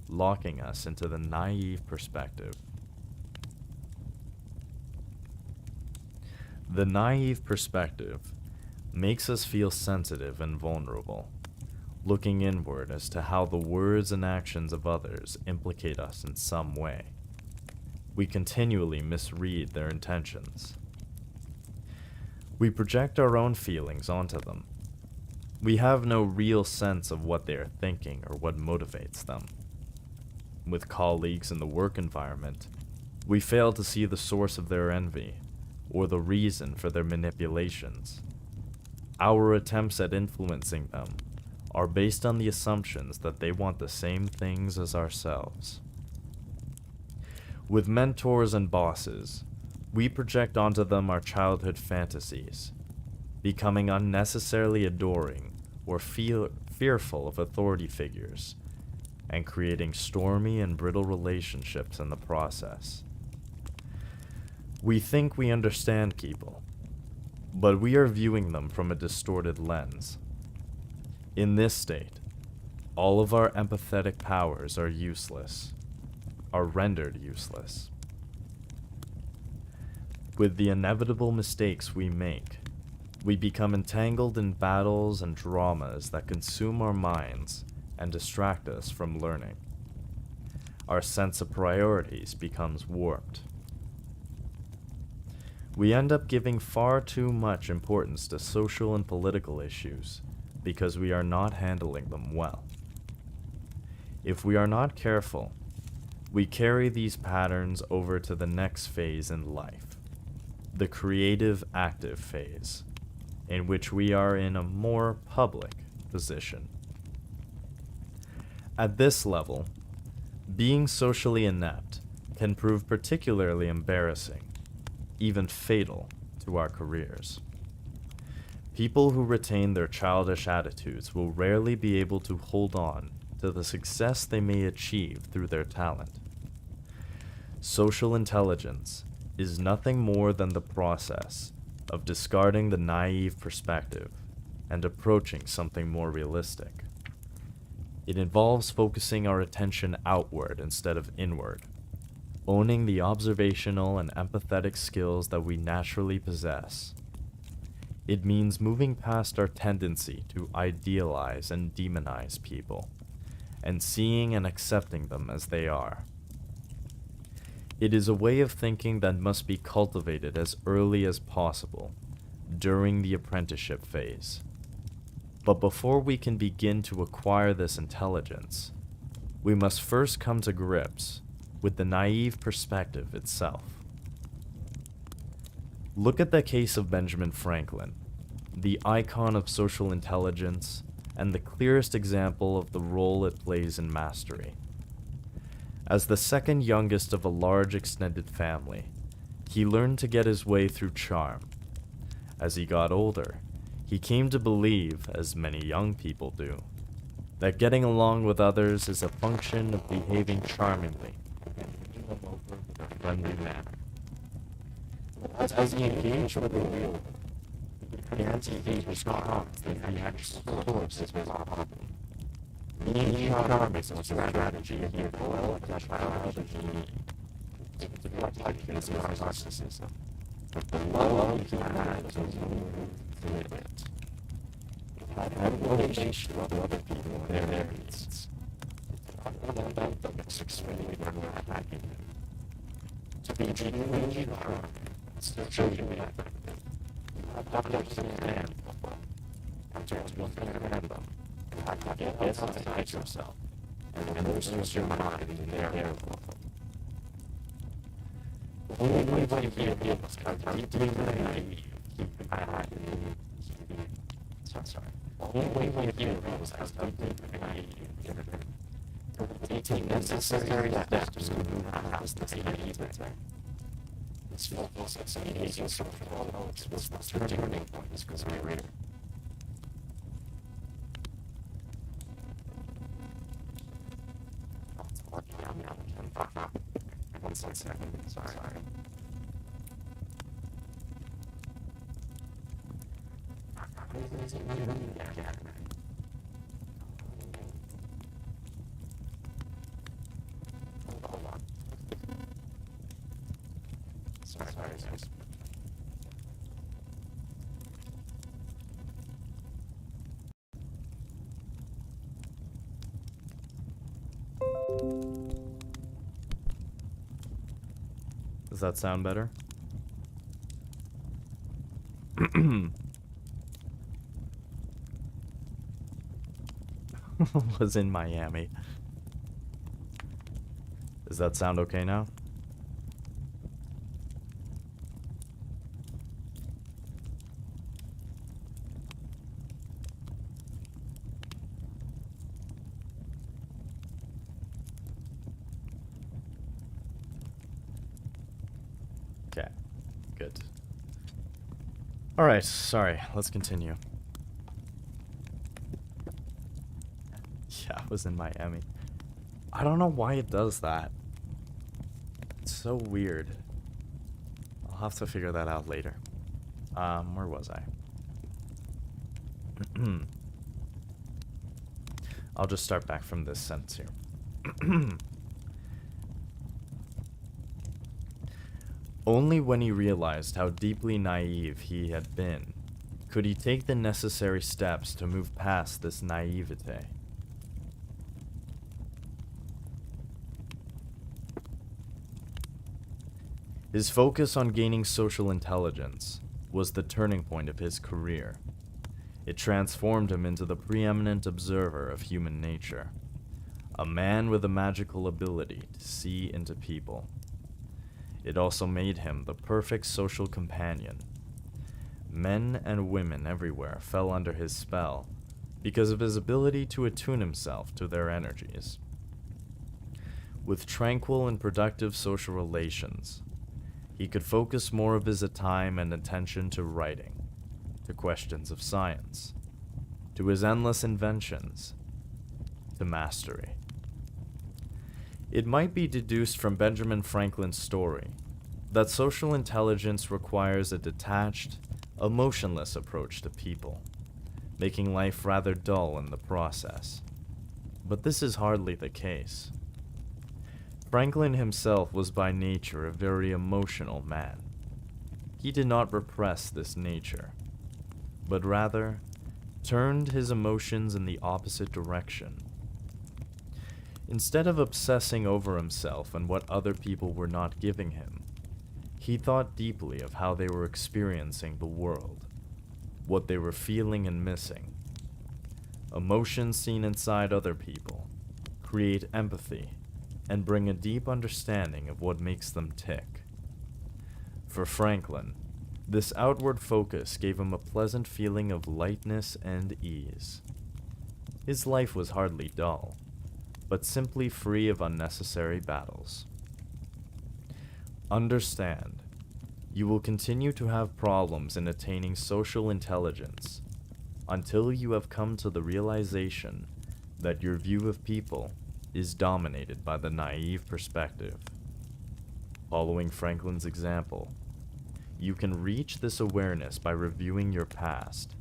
locking us into the naive perspective. The naive perspective makes us feel sensitive and vulnerable, looking inward as to how the words and actions of others implicate us in some way. We continually misread their intentions. We project our own feelings onto them. We have no real sense of what they are thinking or what motivates them. With colleagues in the work environment, we fail to see the source of their envy or the reason for their manipulations. Our attempts at influencing them are based on the assumptions that they want the same things as ourselves. With mentors and bosses, we project onto them our childhood fantasies, becoming unnecessarily adoring or fearful of authority figures, and creating stormy and brittle relationships in the process. We think we understand people, but we are viewing them from a distorted lens. In this state, all of our empathetic powers are useless, are rendered useless. With the inevitable mistakes we make, we become entangled in battles and dramas that consume our minds and distract us from learning. Our sense of priorities becomes warped. We end up giving far too much importance to social and political issues because we are not handling them well. If we are not careful, we carry these patterns over to the next phase in life, the creative active phase, in which we are in a more public position. At this level, being socially inept can prove particularly embarrassing, even fatal to our careers. People who retain their childish attitudes will rarely be able to hold on to the success they may achieve through their talent. Social intelligence is nothing more than the process of discarding the naive perspective and approaching something more realistic. It involves focusing our attention outward instead of inward, owning the observational and empathetic skills that we naturally possess. It means moving past our tendency to idealize and demonize people, and seeing and accepting them as they are. It is a way of thinking that must be cultivated as early as possible during the apprenticeship phase. But before we can begin to acquire this intelligence, we must first come to grips with the naive perspective itself. Look at the case of Benjamin Franklin, the icon of social intelligence and the clearest example of the role it plays in mastery. As the second youngest of a large extended family, he learned to get his way through charm. As he got older, he came to believe, as many young people do, that getting along with others is a function of behaving charmingly and winning them over with a friendly manner. As he engaged with the real, as he engaged with Scott, the reaction towards his problem. Being economics was a strategy he developed as biology to develop like his narcissism. But the love he had was through it. Had a relation with other people and their needs. Not about them explaining their not happy. To be genuinely harmed, still genuinely effective. Not to understand people. And to looking at them. And not get outside yourself. And lose your mind in their level. The only way to hear it was deeply naive. Keep your eye in sorry. The only way to hear it was as deeply naive. Taking necessary steps to move past this naivety. This focus of engaging social elements was the turning point in his career. One second, sorry. Sorry. Does that sound better? Was in Miami. Does that sound okay now? Okay, good. Alright, sorry, let's continue. Yeah, I was in Miami. I don't know why it does that. It's so weird. I'll have to figure that out later. Where was I? I'll just start back from this sentence here. Only when he realized how deeply naive he had been could he take the necessary steps to move past this naivete. His focus on gaining social intelligence was the turning point of his career. It transformed him into the preeminent observer of human nature, a man with a magical ability to see into people. It also made him the perfect social companion. Men and women everywhere fell under his spell because of his ability to attune himself to their energies. With tranquil and productive social relations, he could focus more of his time and attention to writing, to questions of science, to his endless inventions, to mastery. It might be deduced from Benjamin Franklin's story that social intelligence requires a detached, emotionless approach to people, making life rather dull in the process. But this is hardly the case. Franklin himself was by nature a very emotional man. He did not repress this nature, but rather turned his emotions in the opposite direction. Instead of obsessing over himself and what other people were not giving him, he thought deeply of how they were experiencing the world, what they were feeling and missing. Emotions seen inside other people create empathy and bring a deep understanding of what makes them tick. For Franklin, this outward focus gave him a pleasant feeling of lightness and ease. His life was hardly dull, but simply free of unnecessary battles. Understand, you will continue to have problems in attaining social intelligence until you have come to the realization that your view of people is dominated by the naive perspective. Following Franklin's example, you can reach this awareness by reviewing your past,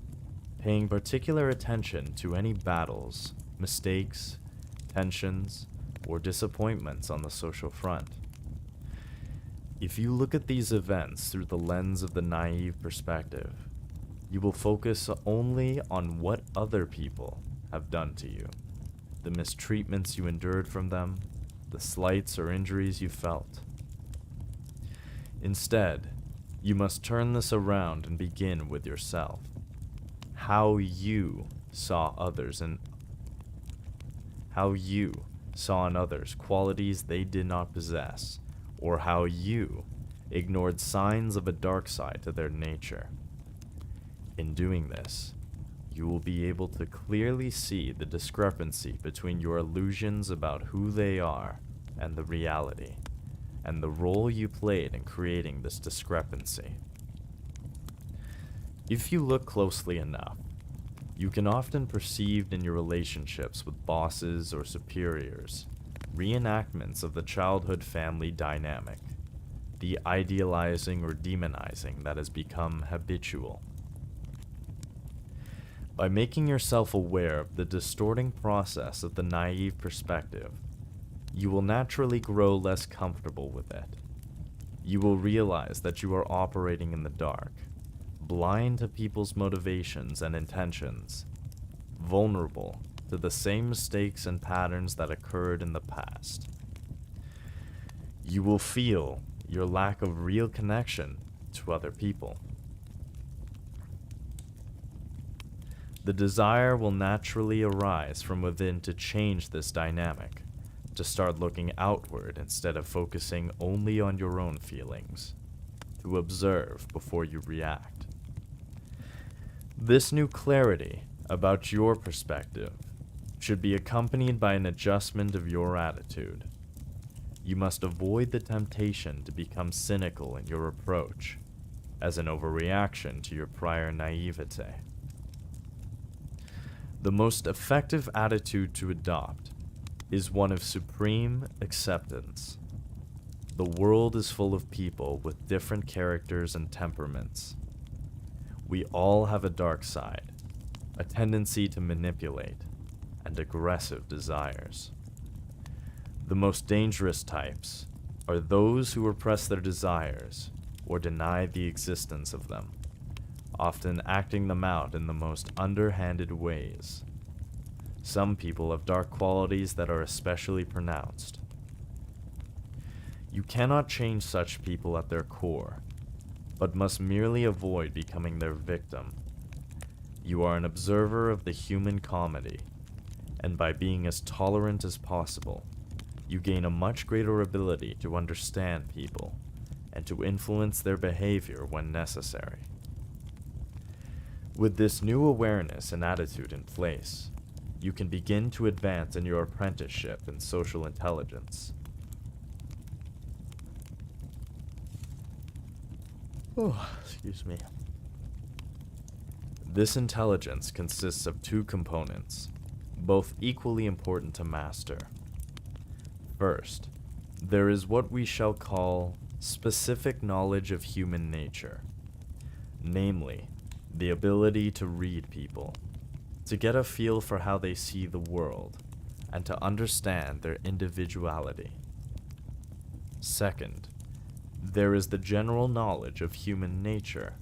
paying particular attention to any battles, mistakes, tensions, or disappointments on the social front. If you look at these events through the lens of the naive perspective, you will focus only on what other people have done to you, the mistreatments you endured from them, the slights or injuries you felt. Instead, you must turn this around and begin with yourself. How you saw others and how you saw in others qualities they did not possess, or how you ignored signs of a dark side to their nature. In doing this, you will be able to clearly see the discrepancy between your illusions about who they are and the reality, and the role you played in creating this discrepancy. If you look closely enough, you can often perceive in your relationships with bosses or superiors reenactments of the childhood family dynamic, the idealizing or demonizing that has become habitual. By making yourself aware of the distorting process of the naive perspective, you will naturally grow less comfortable with it. You will realize that you are operating in the dark, blind to people's motivations and intentions, vulnerable to the same mistakes and patterns that occurred in the past. You will feel your lack of real connection to other people. The desire will naturally arise from within to change this dynamic, to start looking outward instead of focusing only on your own feelings, to observe before you react. This new clarity about your perspective should be accompanied by an adjustment of your attitude. You must avoid the temptation to become cynical in your approach, as an overreaction to your prior naivete. The most effective attitude to adopt is one of supreme acceptance. The world is full of people with different characters and temperaments. We all have a dark side, a tendency to manipulate, and aggressive desires. The most dangerous types are those who repress their desires or deny the existence of them, often acting them out in the most underhanded ways. Some people have dark qualities that are especially pronounced. You cannot change such people at their core, but must merely avoid becoming their victim. You are an observer of the human comedy, and by being as tolerant as possible, you gain a much greater ability to understand people and to influence their behavior when necessary. With this new awareness and attitude in place, you can begin to advance in your apprenticeship in social intelligence. Oh, excuse me. This intelligence consists of two components, both equally important to master. First, there is what we shall call specific knowledge of human nature, namely, the ability to read people, to get a feel for how they see the world, and to understand their individuality. Second, there is the general knowledge of human nature,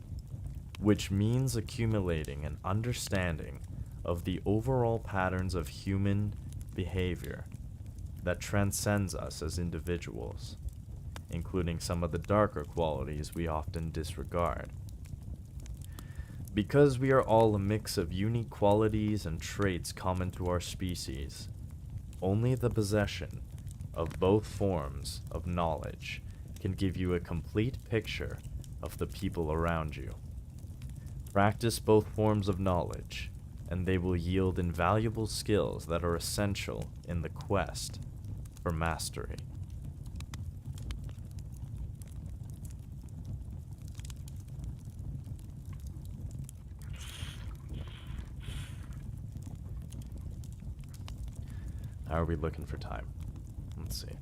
which means accumulating an understanding of the overall patterns of human behavior that transcends us as individuals, including some of the darker qualities we often disregard. Because we are all a mix of unique qualities and traits common to our species, only the possession of both forms of knowledge can give you a complete picture of the people around you. Practice both forms of knowledge, and they will yield invaluable skills that are essential in the quest for mastery. How are we looking for time? Let's see.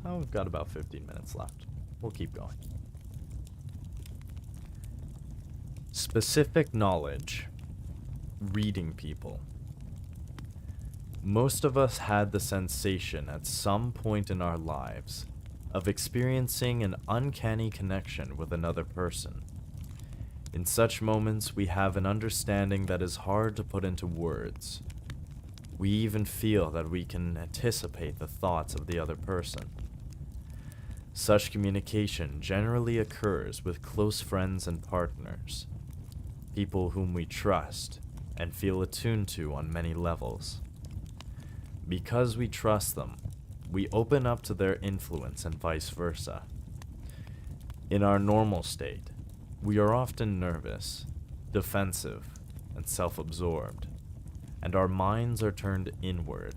Oh, we've got about 15 minutes left. We'll keep going. Specific knowledge. Reading people. Most of us had the sensation at some point in our lives of experiencing an uncanny connection with another person. In such moments, we have an understanding that is hard to put into words. We even feel that we can anticipate the thoughts of the other person. Such communication generally occurs with close friends and partners, people whom we trust and feel attuned to on many levels. Because we trust them, we open up to their influence and vice versa. In our normal state, we are often nervous, defensive, and self-absorbed, and our minds are turned inward.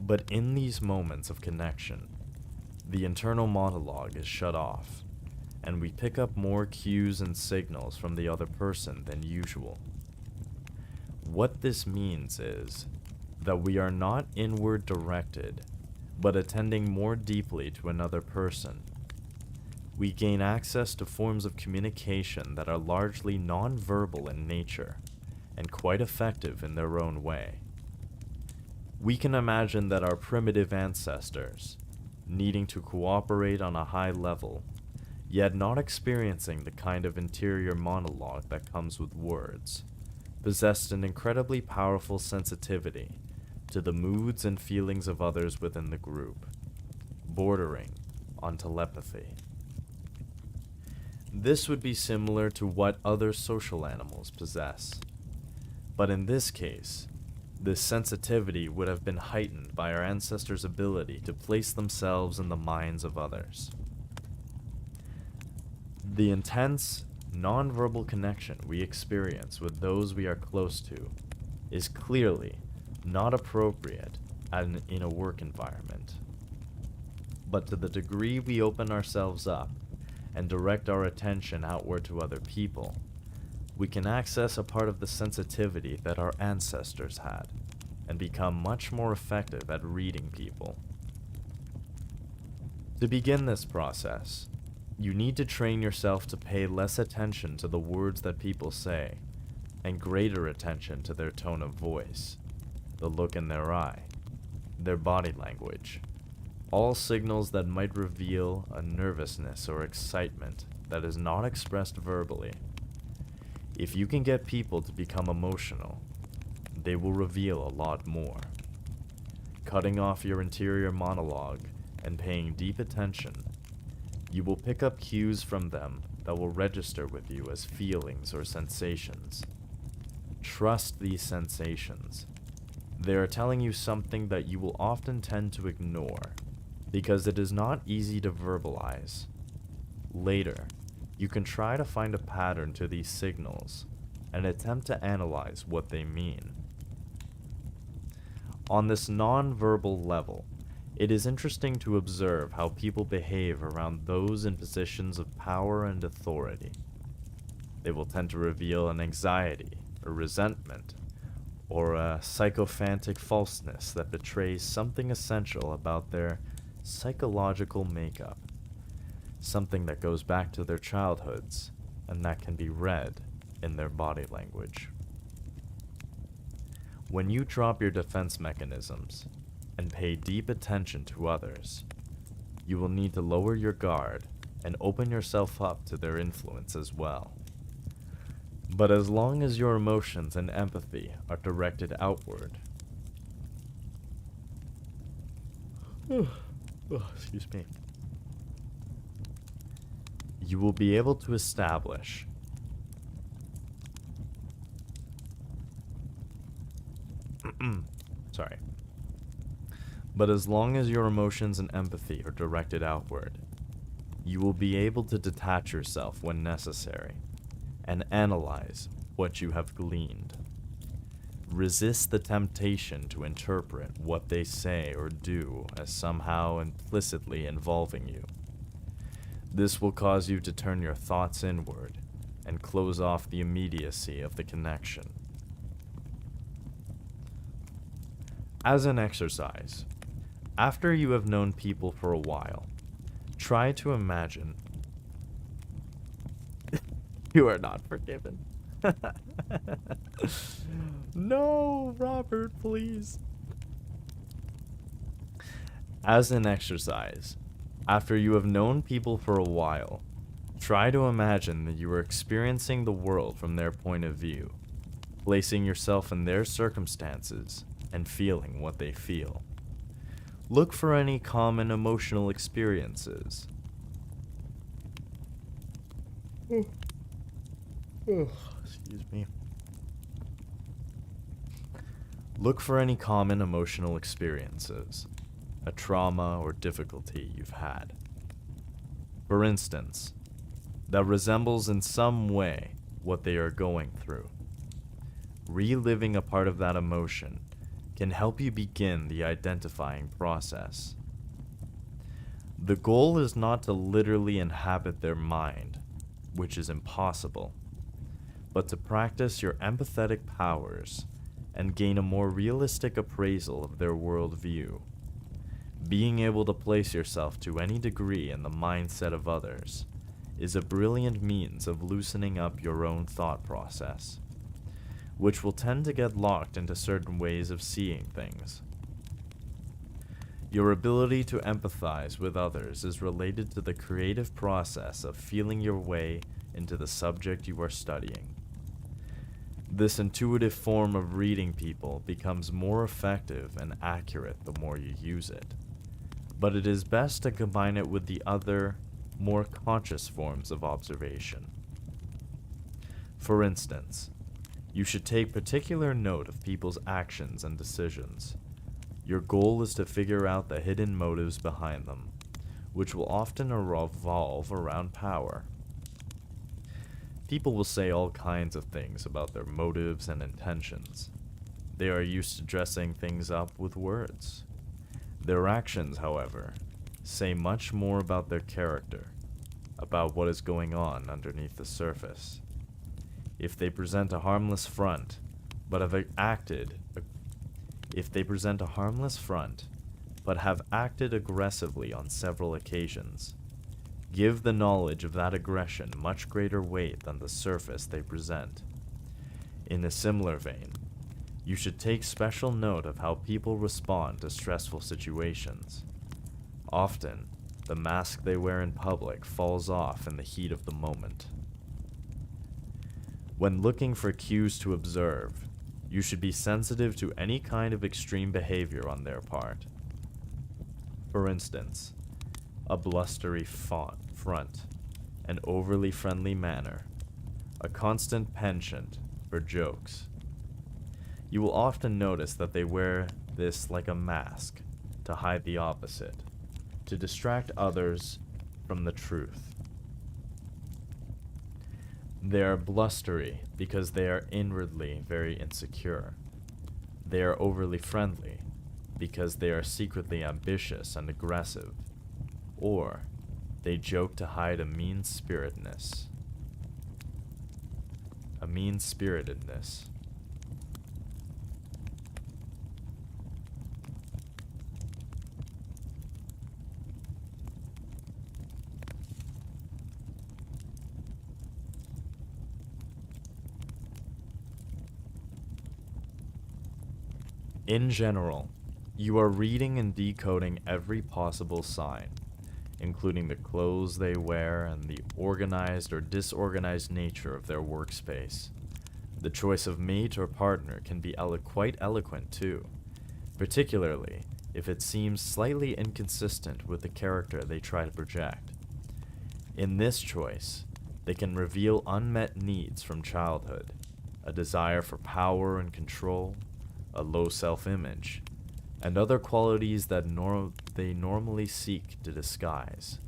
But in these moments of connection, the internal monologue is shut off, and we pick up more cues and signals from the other person than usual. What this means is that we are not inward directed, but attending more deeply to another person. We gain access to forms of communication that are largely non-verbal in nature, and quite effective in their own way. We can imagine that our primitive ancestors, needing to cooperate on a high level, yet not experiencing the kind of interior monologue that comes with words, possessed an incredibly powerful sensitivity to the moods and feelings of others within the group, bordering on telepathy. This would be similar to what other social animals possess, but in this case, this sensitivity would have been heightened by our ancestors' ability to place themselves in the minds of others. The intense, non-verbal connection we experience with those we are close to is clearly not appropriate in a work environment. But to the degree we open ourselves up and direct our attention outward to other people, we can access a part of the sensitivity that our ancestors had and become much more effective at reading people. To begin this process, you need to train yourself to pay less attention to the words that people say and greater attention to their tone of voice, the look in their eye, their body language, All signals that might reveal a nervousness or excitement that is not expressed verbally. If you can get people to become emotional, they will reveal a lot more. Cutting off your interior monologue and paying deep attention, you will pick up cues from them that will register with you as feelings or sensations. Trust these sensations. They are telling you something that you will often tend to ignore because it is not easy to verbalize. Later, you can try to find a pattern to these signals and attempt to analyze what they mean. On this non-verbal level, it is interesting to observe how people behave around those in positions of power and authority. They will tend to reveal an anxiety, a resentment, or a sycophantic falseness that betrays something essential about their psychological makeup, something that goes back to their childhoods and that can be read in their body language. When you drop your defense mechanisms and pay deep attention to others, you will need to lower your guard and open yourself up to their influence as well. But as long as your emotions and empathy are directed outward, excuse me, you will be able to establish sorry. But as long as your emotions and empathy are directed outward, you will be able to detach yourself when necessary and analyze what you have gleaned. Resist the temptation to interpret what they say or do as somehow implicitly involving you. This will cause you to turn your thoughts inward and close off the immediacy of the connection. As an exercise, after you have known people for a while, try to imagine you are not forgiven. No, Robert, please. As an exercise, after you have known people for a while, try to imagine that you are experiencing the world from their point of view, placing yourself in their circumstances and feeling what they feel. Look for any common emotional experiences. Excuse me. Look for any common emotional experiences, a trauma or difficulty you've had. For instance, that resembles in some way what they are going through. Reliving a part of that emotion can help you begin the identifying process. The goal is not to literally inhabit their mind, which is impossible, but to practice your empathetic powers and gain a more realistic appraisal of their worldview. Being able to place yourself to any degree in the mindset of others is a brilliant means of loosening up your own thought process, which will tend to get locked into certain ways of seeing things. Your ability to empathize with others is related to the creative process of feeling your way into the subject you are studying. This intuitive form of reading people becomes more effective and accurate the more you use it, but it is best to combine it with the other, more conscious forms of observation. For instance, you should take particular note of people's actions and decisions. Your goal is to figure out the hidden motives behind them, which will often revolve around power. People will say all kinds of things about their motives and intentions. They are used to dressing things up with words. Their actions, however, say much more about their character, about what is going on underneath the surface. If they present a harmless front, but have acted aggressively on several occasions, give the knowledge of that aggression much greater weight than the surface they present. In a similar vein, you should take special note of how people respond to stressful situations. Often, the mask they wear in public falls off in the heat of the moment. When looking for cues to observe, you should be sensitive to any kind of extreme behavior on their part. For instance, a blustery front, an overly friendly manner, a constant penchant for jokes. You will often notice that they wear this like a mask to hide the opposite, to distract others from the truth. They are blustery because they are inwardly very insecure. They are overly friendly because they are secretly ambitious and aggressive. Or they joke to hide a mean-spiritedness. A mean-spiritedness. In general, you are reading and decoding every possible sign, including the clothes they wear and the organized or disorganized nature of their workspace. The choice of mate or partner can be quite eloquent too, particularly if it seems slightly inconsistent with the character they try to project. In this choice, they can reveal unmet needs from childhood, a desire for power and control, a low self-image, and other qualities that they normally seek to disguise.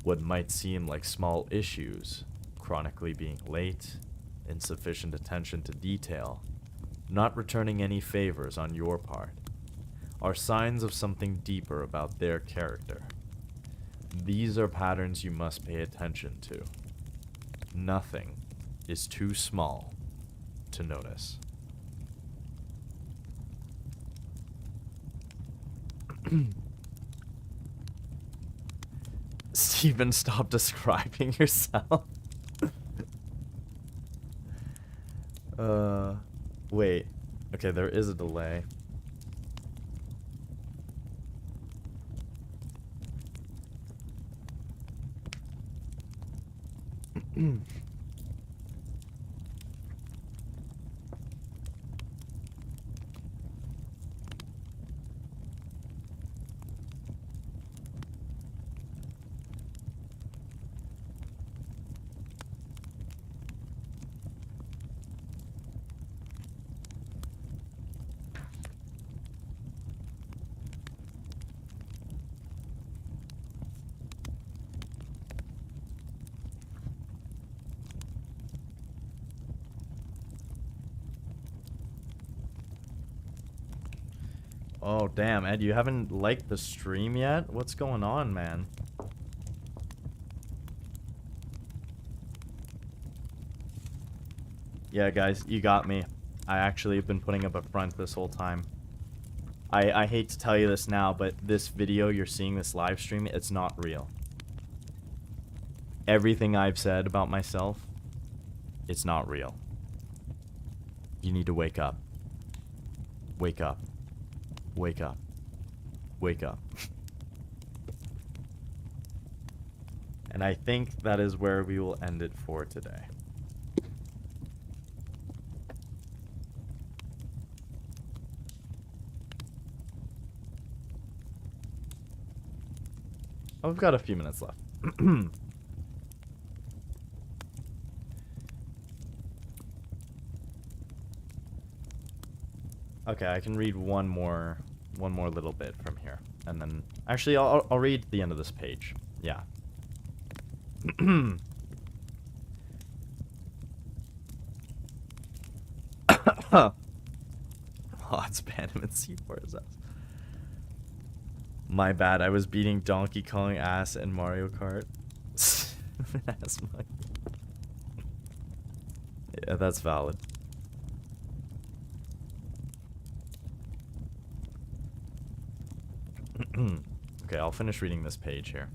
What might seem like small issues, chronically being late, insufficient attention to detail, not returning any favors on your part, are signs of something deeper about their character. These are patterns you must pay attention to. Nothing is too small to notice. Steven, stop describing yourself. Wait. Okay, there is a delay. Oh, damn, Ed, you haven't liked the stream yet? What's going on, man? Yeah, guys, you got me. I actually have been putting up a front this whole time. I hate to tell you this now, but this video you're seeing, this live stream, it's not real. Everything I've said about myself, it's not real. You need to wake up. Wake up. Wake up. Wake up. And I think that is where we will end it for today. Oh, we've got a few minutes left. Okay, I can read one more little bit from here, and then actually I'll read the end of this page. Yeah. Oh, it's Bannerman C4's ass. My bad, I was beating Donkey Kong ass in Mario Kart. Ass monkey. Yeah, that's valid. Okay, I'll finish reading this page here.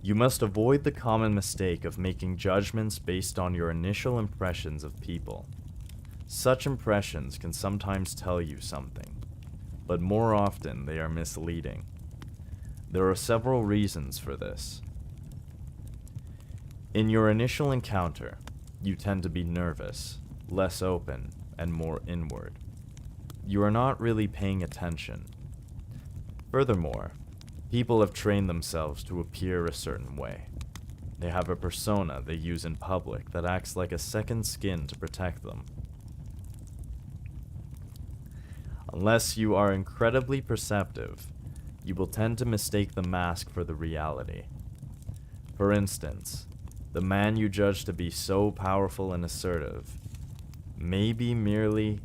You must avoid the common mistake of making judgments based on your initial impressions of people. Such impressions can sometimes tell you something, but more often they are misleading. There are several reasons for this. In your initial encounter, you tend to be nervous, less open, and more inward. You are not really paying attention. Furthermore, people have trained themselves to appear a certain way. They have a persona they use in public that acts like a second skin to protect them. Unless you are incredibly perceptive, you will tend to mistake the mask for the reality. For instance, the man you judge to be so powerful and assertive may be merely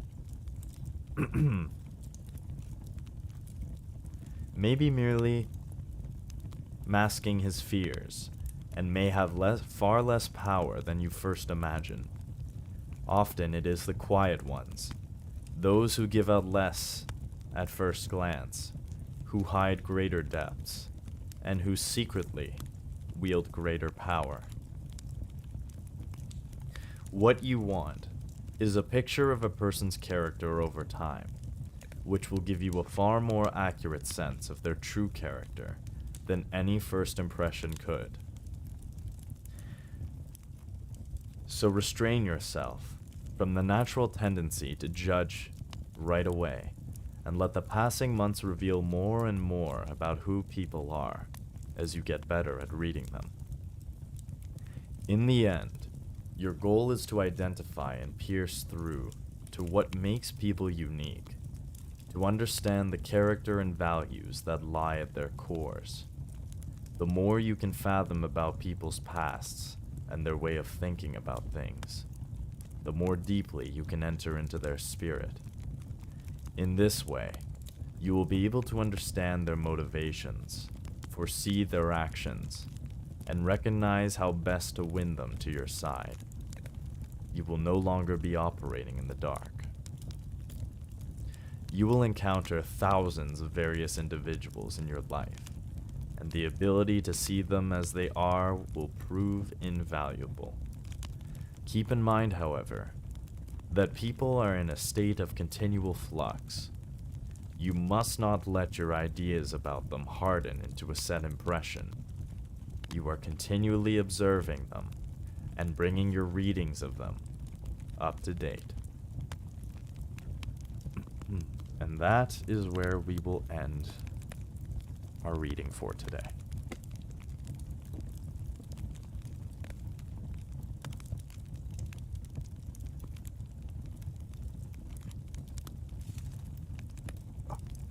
masking his fears, and may have far less power than you first imagine. Often it is the quiet ones, those who give out less at first glance, who hide greater depths, and who secretly wield greater power. What you want is a picture of a person's character over time, which will give you a far more accurate sense of their true character than any first impression could. So restrain yourself from the natural tendency to judge right away, and let the passing months reveal more and more about who people are as you get better at reading them. In the end, your goal is to identify and pierce through to what makes people unique, to understand the character and values that lie at their cores. The more you can fathom about people's pasts and their way of thinking about things, the more deeply you can enter into their spirit. In this way, you will be able to understand their motivations, foresee their actions, and recognize how best to win them to your side. You will no longer be operating in the dark. You will encounter thousands of various individuals in your life, and the ability to see them as they are will prove invaluable. Keep in mind, however, that people are in a state of continual flux. You must not let your ideas about them harden into a set impression. You are continually observing them and bringing your readings of them up to date. And that is where we will end our reading for today.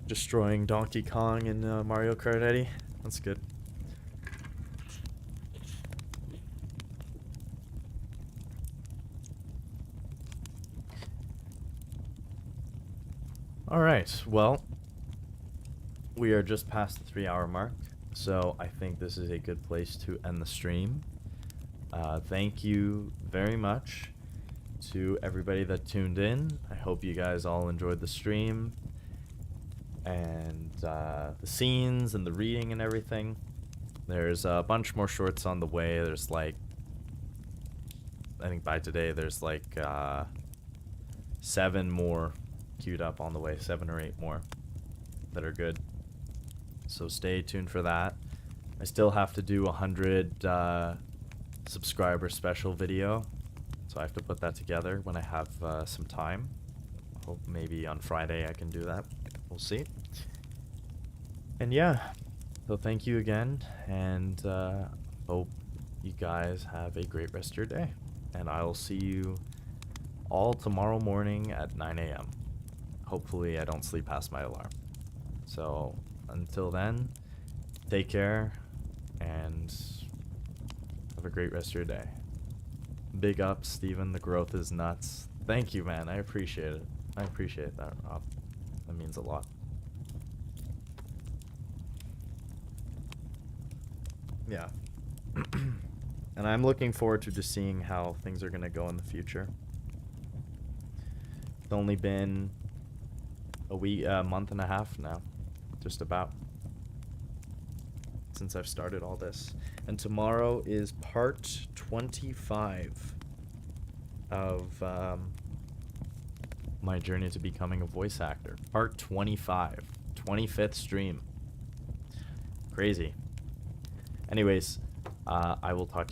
Destroying Donkey Kong in Mario Kart Eddie. That's good. Alright, well, we are just past the 3-hour mark, so I think this is a good place to end the stream. Thank you very much to everybody that tuned in. I hope you guys all enjoyed the stream and the scenes and the reading and everything. There's a bunch more shorts on the way. There's like, I think by today there's like 7 more queued up on the way, 7 or 8 more that are good. So stay tuned for that. I still have to do 100 subscriber special video, so I have to put that together when I have some time. Hope maybe on Friday I can do that. We'll see. And yeah, so thank you again, and hope you guys have a great rest of your day. And I'll see you all tomorrow morning at 9 a.m. Hopefully I don't sleep past my alarm. So until then, take care and have a great rest of your day. Big up, Steven. The growth is nuts. Thank you, man. I appreciate it. I appreciate that, Rob. That means a lot. Yeah. And I'm looking forward to just seeing how things are going to go in the future. It's only been a month and a half now, just about, since I've started all this. And tomorrow is part 25 of my journey to becoming a voice actor. Part 25. 25th stream. Crazy. Anyways, I will talk to you